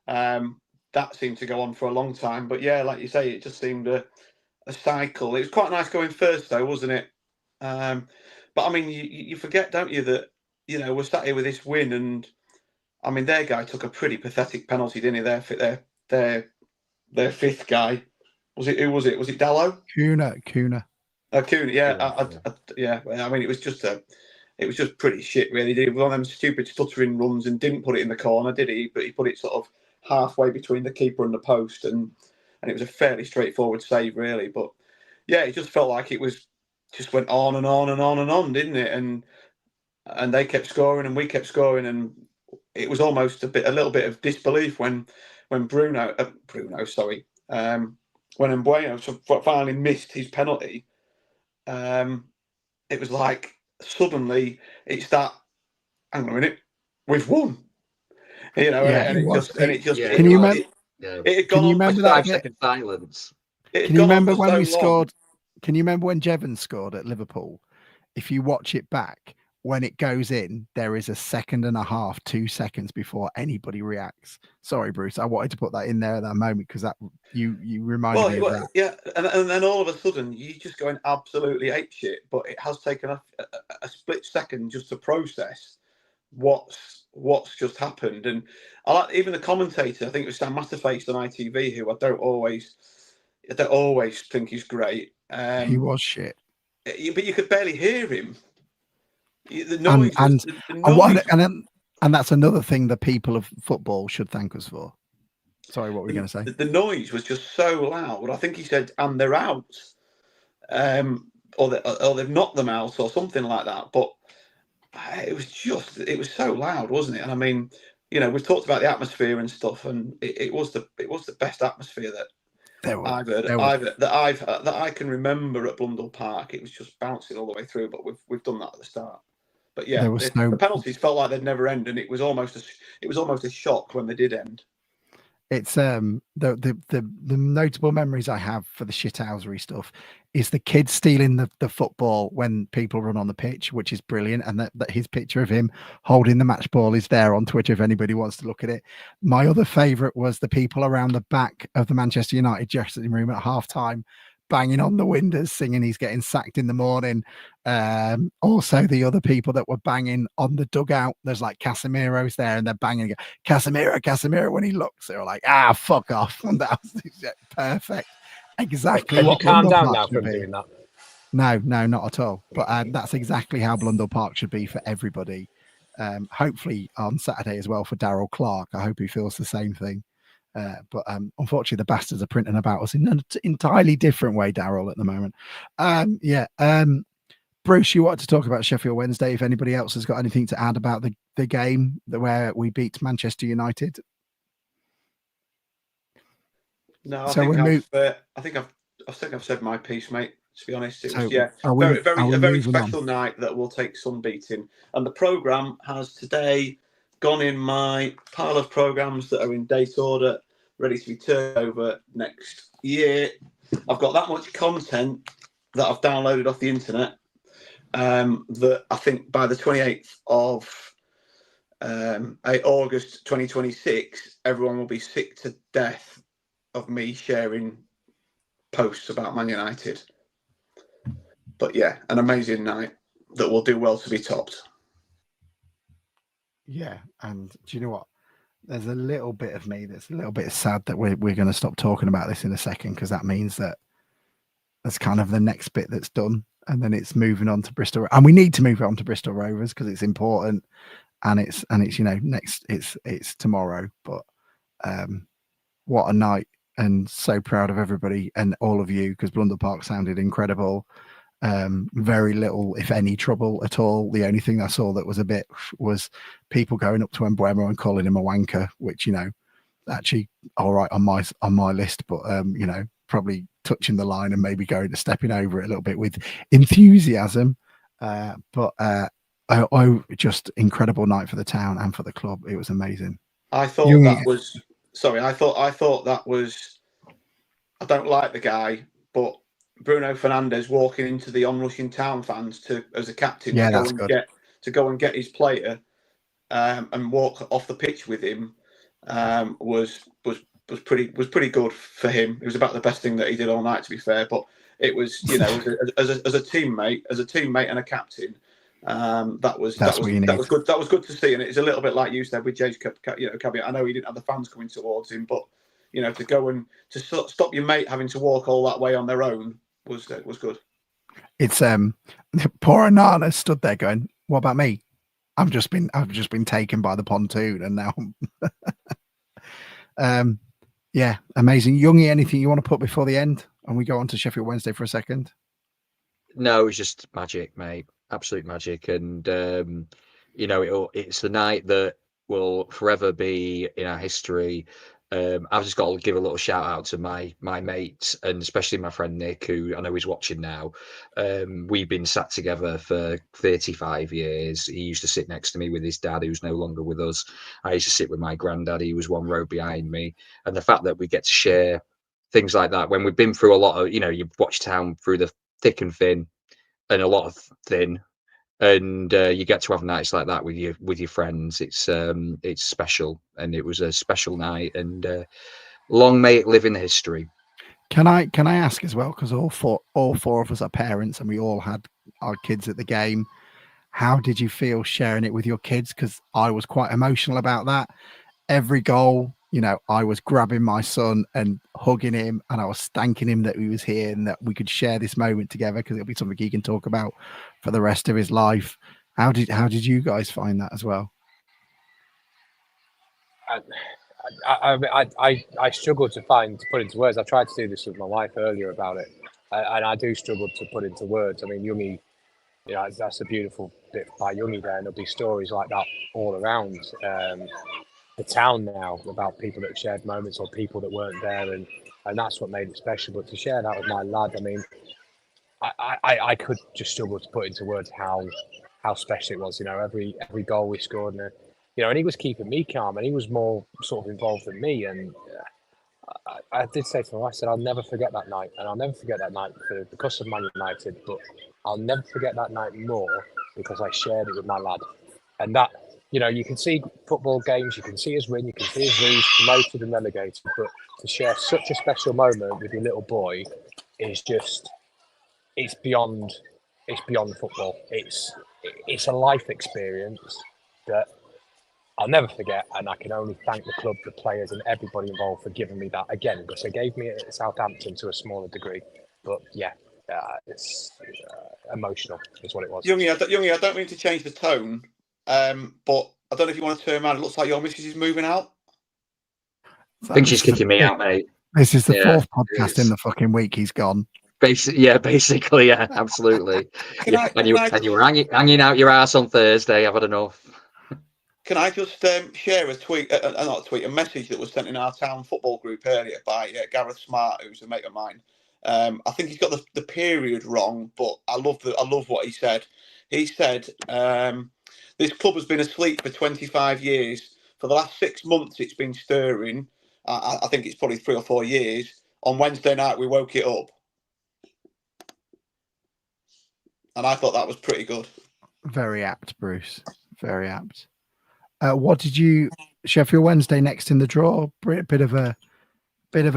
Speaker 2: That seemed to go on for a long time. But yeah, like you say, it just seemed a cycle. It was quite nice going first, though, wasn't it? But I mean, you forget, don't you, that, we're sat here with this win, and I mean, their guy took a pretty pathetic penalty, didn't he? Their fifth guy. Who was it? Was it Dallo?
Speaker 1: Kuna.
Speaker 2: Kuna, yeah. I mean, it was just pretty shit, really. He did one of them stupid stuttering runs and didn't put it in the corner, did he? But he put it sort of halfway between the keeper and the post, and it was a fairly straightforward save, really. But yeah, it just felt like it was just went on and on and on and on, didn't it? And they kept scoring and we kept scoring, and it was almost a little bit of disbelief when when Mbeumo finally missed his penalty. It was like suddenly it's that, hang on a minute, we've won. Can you
Speaker 3: remember that 5 second silence?
Speaker 1: Can you remember when we scored? Can you remember when Jevons scored at Liverpool? If you watch it back, when it goes in, there is a 1.5 seconds, 2 seconds before anybody reacts. Sorry, Bruce, I wanted to put that in there at that moment because that you reminded me of that.
Speaker 2: Yeah, and then all of a sudden you're just going absolutely apeshit. But it has taken a split second just to process what's just happened. And I like even the commentator. I think it was Sam Matterface on ITV, who I don't always think is great.
Speaker 1: He was shit,
Speaker 2: but you could barely hear him. The noise,
Speaker 1: and that's another thing the people of football should thank us for. Sorry, what were you going to say?
Speaker 2: The noise was just so loud. I think he said, "And they're out," or they've knocked them out, or something like that. But it was so loud, wasn't it? And I mean, we've talked about the atmosphere and stuff, and it was the best atmosphere that I can remember at Blundell Park. It was just bouncing all the way through. But we've done that at the start. But yeah, the penalties felt like they'd never end, and it was almost a shock when they did end.
Speaker 1: It's the notable memories I have for the shithousery stuff is the kid stealing the football when people run on the pitch, which is brilliant, and that his picture of him holding the match ball is there on Twitter if anybody wants to look at it. My other favourite was the people around the back of the Manchester United dressing room at half-time banging on the windows, singing he's getting sacked in the morning. Also, the other people that were banging on the dugout, there's like Casemiro's there, and they're banging, Casemiro. When he looks, they're like, fuck off. And that was perfect. Exactly.
Speaker 4: Can you calm down now from doing that?
Speaker 1: No, not at all. But that's exactly how Blundell Park should be for everybody. Hopefully on Saturday as well for Darryl Clark. I hope he feels the same thing. But unfortunately, the bastards are printing about us in an entirely different way, Darryl, at the moment. Bruce, you wanted to talk about Sheffield Wednesday. If anybody else has got anything to add about the game where we beat Manchester United.
Speaker 2: No, I think I've said my piece, mate. To be honest, it was a very special night that will take some beating. And the programme has today gone in my pile of programmes that are in date order, ready to be turned over next year. I've got that much content that I've downloaded off the internet that I think by the 28th of August 2026, everyone will be sick to death of me sharing posts about Man United. But yeah, an amazing night. that will do well to be topped.
Speaker 1: Yeah, and do you know what? There's a little bit of me that's a little bit sad that we're going to stop talking about this in a second, because that means that that's kind of the next bit that's done, and then it's moving on to Bristol, and we need to move on to Bristol Rovers because it's important, and it's next it's tomorrow. But what a night, and so proud of everybody and all of you, because Blunder Park sounded incredible. Very little, if any, trouble at all. The only thing I saw that was a bit was people going up to Mbeumo and calling him a wanker, which actually all right on my list, but probably touching the line and maybe stepping over it a little bit with enthusiasm. But I just incredible night for the town and for the club. It was amazing.
Speaker 2: I thought that was sorry. I thought that was. I don't like the guy, but Bruno Fernandes walking into the onrushing town fans as a captain to go and get his player and walk off the pitch with him was pretty good for him. It was about the best thing that he did all night, to be fair. But it was, as a teammate and a captain, that was good. That was good to see, and it's a little bit like you said with James Cabby. I know he didn't have the fans coming towards him, but to go and to stop your mate having to walk all that way on their own was good. It's
Speaker 1: poor Anana stood there going, "What about me? I've just been taken by the pontoon, and now." Yeah, amazing. Youngie, anything you want to put before the end, and we go on to Sheffield Wednesday for a second?
Speaker 3: No, it's just magic, mate. Absolute magic, and it's the night that will forever be in our history. I've just got to give a little shout out to my mates, and especially my friend Nick, who I know is watching now. We've been sat together for 35 years. He used to sit next to me with his dad, who's no longer with us. I used to sit with my granddad. He was one row behind me. And the fact that we get to share things like that when we've been through a lot of, you've watched town through the thick and thin, and a lot of thin. And you get to have nights like that with your friends. It's special, and it was a special night. And long may it live in history.
Speaker 1: Can I ask as well, because all four of us are parents, and we all had our kids at the game. How did you feel sharing it with your kids? Because I was quite emotional about that. Every goal, I was grabbing my son and hugging him, and I was thanking him that he was here and that we could share this moment together, because it'll be something he can talk about for the rest of his life. How did you guys find that as well?
Speaker 4: I struggle to put into words. I tried to do this with my wife earlier about it, and I do struggle to put into words. I mean, Youngie, that's a beautiful bit by Youngie there, and there'll be stories like that all around the town now about people that shared moments or people that weren't there, and that's what made it special. But to share that with my lad, I mean, I could just struggle to put into words how special it was. Every goal we scored, and he was keeping me calm, and he was more sort of involved than me. And I did say to him, I said, I'll never forget that night, and I'll never forget that night because of Man United, but I'll never forget that night more because I shared it with my lad. And that, you can see football games, you can see us win, you can see us lose, promoted and relegated, but to share such a special moment with your little boy is just, it's beyond football. It's a life experience that I'll never forget, and I can only thank the club, the players, and everybody involved for giving me that again, because they gave me it at Southampton to a smaller degree. But yeah, it's emotional, is what it was.
Speaker 2: Youngie, I don't mean to change the tone, but I don't know if you want to turn around. It looks like your missus is moving out.
Speaker 3: I think she's kicking me out, mate.
Speaker 1: This is the fourth podcast in the fucking week he's gone.
Speaker 3: Basically, yeah, absolutely. And you were hanging out your ass on Thursday. I've had enough.
Speaker 2: Can I just share a message that was sent in our town football group earlier by Gareth Smart, who's a mate of mine. I think he's got the period wrong, but I love what he said. He said, this club has been asleep for 25 years. For the last 6 months, it's been stirring. I think it's probably 3 or 4 years. On Wednesday night, we woke it up. And I thought that was pretty good.
Speaker 1: Very apt, Bruce. Very apt. What did you Sheffield Wednesday next in the draw? Bit of a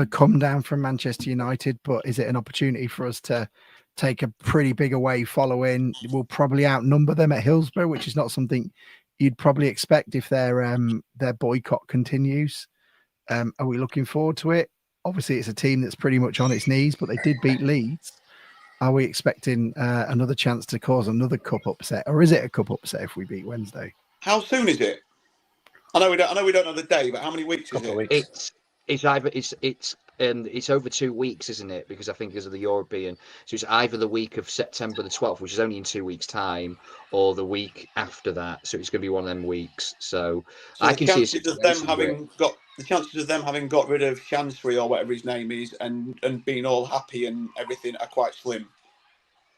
Speaker 1: come down from Manchester United, but is it an opportunity for us to take a pretty big away following. We'll probably outnumber them at Hillsborough, which is not something you'd probably expect if their boycott continues. Are we looking forward to it? Obviously, it's a team that's pretty much on its knees, but they did beat Leeds. Are we expecting another chance to cause another cup upset, or is it a cup upset if we beat Wednesday?
Speaker 2: How soon is it? I know we don't know the day, but how many weeks is it?
Speaker 4: Weeks.
Speaker 3: It's over 2 weeks, isn't it? Because I think because of the European, so it's either the week of September the 12th, which is only in 2 weeks' time, or the week after that. So it's going to be one of them weeks. So I can see
Speaker 2: the chances of them having got rid of Chancery or whatever his name is and being all happy and everything are quite slim.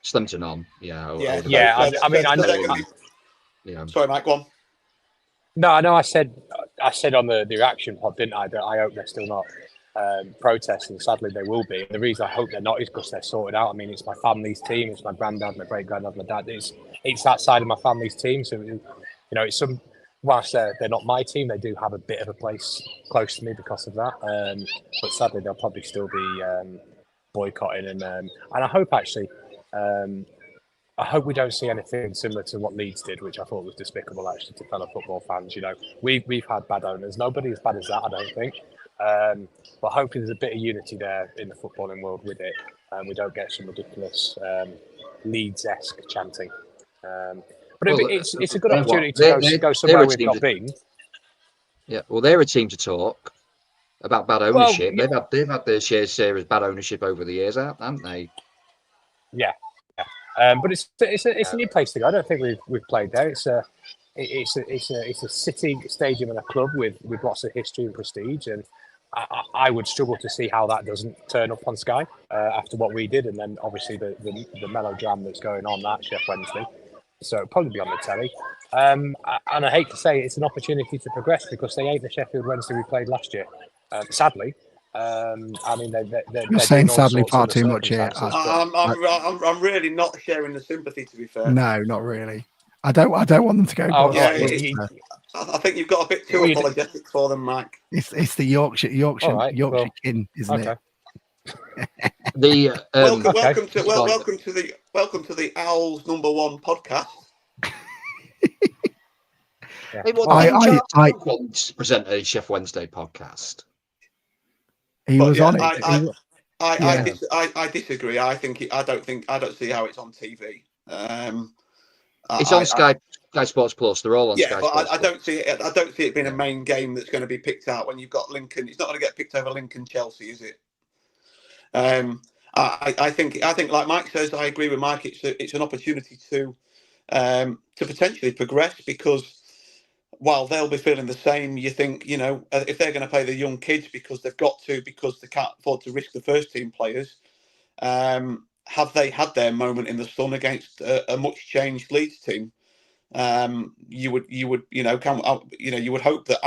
Speaker 3: Slim to none. Yeah.
Speaker 2: Sorry, Mike, go on.
Speaker 4: No, I know. I said on the reaction pod, didn't I? That I hope they're still not protesting. Sadly, they will be. The reason I hope they're not is because they're sorted out. I mean, it's my family's team. It's my granddad, my great granddad, my dad. It's that side of my family's team. So it's some. Whilst they're not my team, they do have a bit of a place close to me because of that. But sadly, they'll probably still be boycotting, and I hope actually. I hope we don't see anything similar to what Leeds did, which I thought was despicable, actually, to fellow football fans. We've had bad owners. Nobody as bad as that, I don't think. But hopefully there's a bit of unity there in the footballing world with it, and we don't get some ridiculous Leeds-esque chanting. But it's a good opportunity to go somewhere we've not been.
Speaker 3: Yeah, well, they're a team to talk about bad ownership.
Speaker 4: Well,
Speaker 3: they've had their share of bad ownership over the years, haven't they?
Speaker 4: Yeah. But it's a new place to go. I don't think we've played there. It's a city stadium and a club with lots of history and prestige, and I would struggle to see how that doesn't turn up on Sky after what we did, and then obviously the melodrama that's going on at Sheffield Wednesday. So it'll probably be on the telly. And I hate to say it's an opportunity to progress because they ain't the Sheffield Wednesday we played last year. Sadly. I mean,
Speaker 1: you're saying sadly far too much here.
Speaker 2: I'm really not sharing the sympathy, to be fair.
Speaker 1: No, not really. I don't want them to go.
Speaker 2: I think you've got a bit too apologetic for them, Mike.
Speaker 1: It's the Yorkshire kin, isn't it?
Speaker 2: Welcome to the Owls #1 podcast.
Speaker 3: I present a Sheffield Wednesday podcast.
Speaker 1: He was on it.
Speaker 2: I disagree. I don't see how it's on TV.
Speaker 3: It's on Sky Sports Plus. They're all on Sky Sports Plus.
Speaker 2: I don't see it being a main game that's going to be picked out when you've got Lincoln. It's not going to get picked over Lincoln Chelsea, is it? I think like Mike says, I agree with Mike. It's an opportunity to potentially progress because while they'll be feeling the same, you think, if they're going to play the young kids because they've got to, because they can't afford to risk the first team players, have they had their moment in the sun against a much changed Leeds team? You would hope that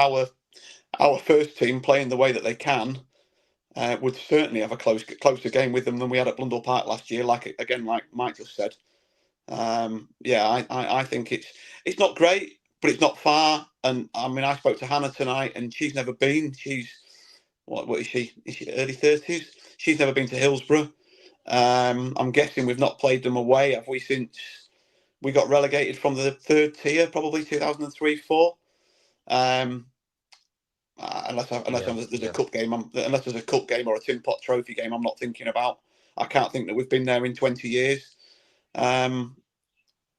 Speaker 2: our first team playing the way that they can would certainly have a closer game with them than we had at Blundell Park last year. Like Mike just said, I think it's not great, but it's not far. And I mean, I spoke to Hannah tonight, and she's never been. She's what is she? Is she early 30s? She's never been to Hillsborough. I'm guessing we've not played them away, have we, since we got relegated from the third tier, probably 2003-04. Unless there's a cup game, unless there's a cup game or a Tin Pot Trophy game, I'm not thinking about. I can't think that we've been there in 20 years.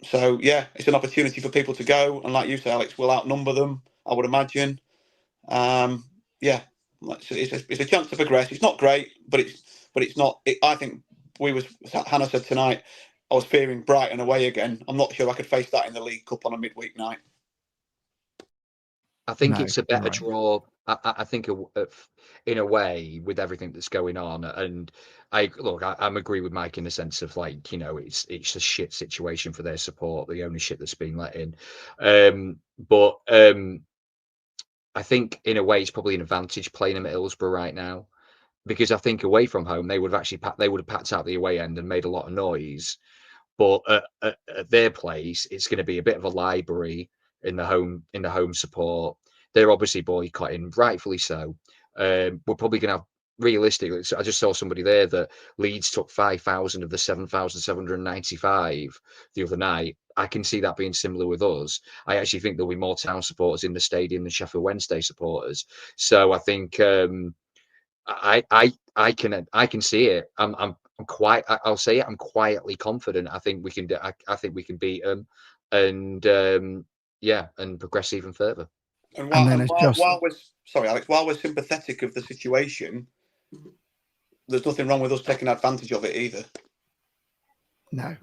Speaker 2: So yeah, it's an opportunity for people to go, and like you say, Alex, we'll outnumber them, I would imagine. It's a chance to progress. It's not great, but it's not. I think Hannah said tonight, I was fearing Brighton away again. I'm not sure I could face that in the League Cup on a midweek night.
Speaker 3: I think it's a better draw. I think in a way with everything that's going on, and I'm agree with Mike in the sense of it's a shit situation for their support, the ownership that's been let in. But I think in a way it's probably an advantage playing them at Hillsborough right now, because I think away from home they would have packed out the away end and made a lot of noise. But at their place, it's going to be a bit of a library in the home support. They're obviously boycotting, rightfully so. We're probably going to have realistically, I just saw somebody there that Leeds took 5,000 of the 7,795 the other night. I can see that being similar with us. I actually think there'll be more Town supporters in the stadium than Sheffield Wednesday supporters. So I think I can see it. I'm quietly confident. I think we can do. I think we can beat them, and and progress even further.
Speaker 2: And
Speaker 1: And then
Speaker 2: while we're sympathetic of the situation, there's nothing wrong with us taking advantage of it either.
Speaker 1: No,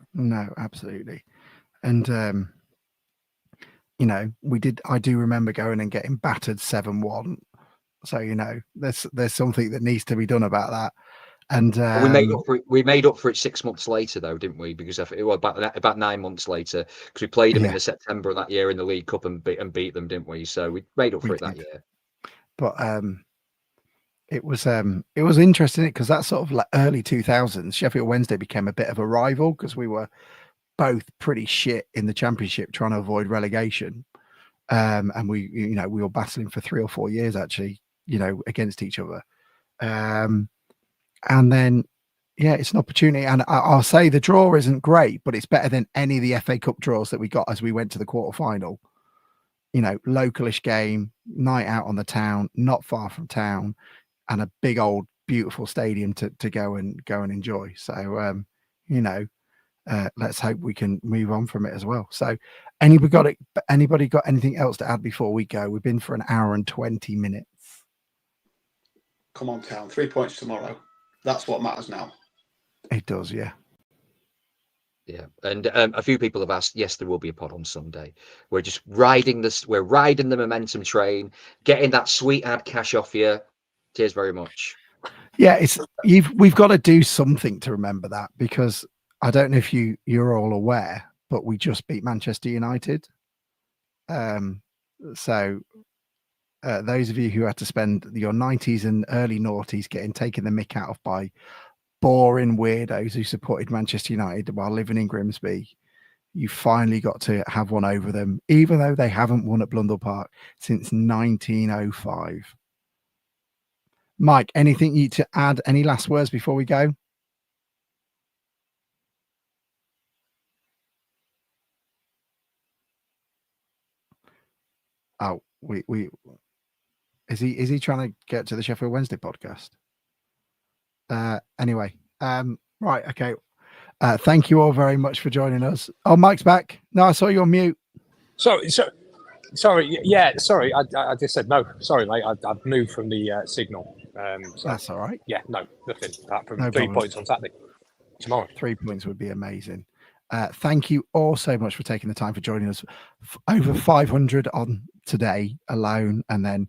Speaker 1: absolutely. And I do remember going and getting battered 7-1. So there's something that needs to be done about that. And
Speaker 3: we made up for it 6 months later, though, didn't we? Because about 9 months later, because we played them in the September of that year in the League Cup and beat them, didn't we? So we made up for it that year.
Speaker 1: But it was interesting because that sort of like early 2000s, Sheffield Wednesday became a bit of a rival because we were both pretty shit in the Championship, trying to avoid relegation. And we were battling for 3 or 4 years actually, against each other. And then, it's an opportunity. And I'll say the draw isn't great, but it's better than any of the FA Cup draws that we got as we went to the quarterfinal. Localish game, night out on the town, not far from town, and a big old beautiful stadium to go and enjoy. So, let's hope we can move on from it as well. So, anybody got anything else to add before we go? We've been for an hour and 20 minutes.
Speaker 2: Come on, Town. 3 points tomorrow. That's what matters now.
Speaker 1: It does, yeah.
Speaker 3: Yeah, and a few people have asked. Yes, there will be a pod on Sunday. We're just riding this. We're riding the momentum train, getting that sweet ad cash off you. Cheers very much.
Speaker 1: Yeah, we've got to do something to remember that, because I don't know if you're all aware, but we just beat Manchester United. So those of you who had to spend your 90s and early noughties taken the mick out of by boring weirdos who supported Manchester United while living in Grimsby, you finally got to have one over them, even though they haven't won at Blundell Park since 1905. Mike, anything you to add? Any last words before we go? Oh, is he trying to get to the Sheffield Wednesday podcast? Anyway, right, okay. Thank you all very much for joining us. Oh, Mike's back. No, I saw you on mute.
Speaker 4: Sorry. Yeah, sorry. I just said no. Sorry, mate. I've moved from the signal. So,
Speaker 1: that's all right.
Speaker 4: Yeah, no, nothing. Apart from
Speaker 1: No
Speaker 4: 3
Speaker 1: problem.
Speaker 4: points on Saturday. Tomorrow.
Speaker 1: 3 points would be amazing. Thank you all so much for taking the time for joining us. Over 500 on today alone, and then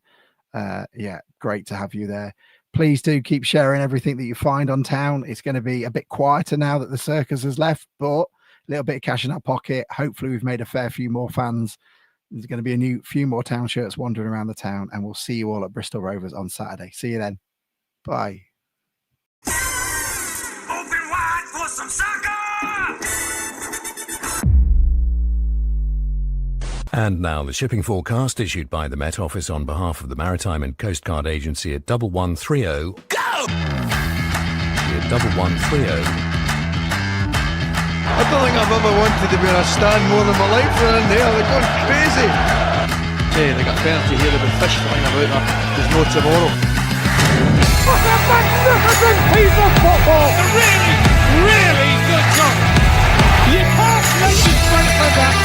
Speaker 1: great to have you there. Please do keep sharing everything that you find on Town. It's going to be a bit quieter now that the circus has left, but a little bit of cash in our pocket. Hopefully we've made a fair few more fans. There's going to be a few more Town shirts wandering around the town, and we'll see you all at Bristol Rovers on Saturday. See you then. Bye.
Speaker 5: Open wide for some soccer!
Speaker 6: And now the shipping forecast issued by the Met Office on behalf of the Maritime and Coast Guard Agency at 1130. Go! At 1130.
Speaker 7: I don't think I've ever wanted to be on a stand more than my life running there. They're going crazy. Hey, they got penalty here. There'll be fish flying about there. There's no tomorrow.
Speaker 8: What a magnificent piece of football! A really, really good goal. You can't make it better than that.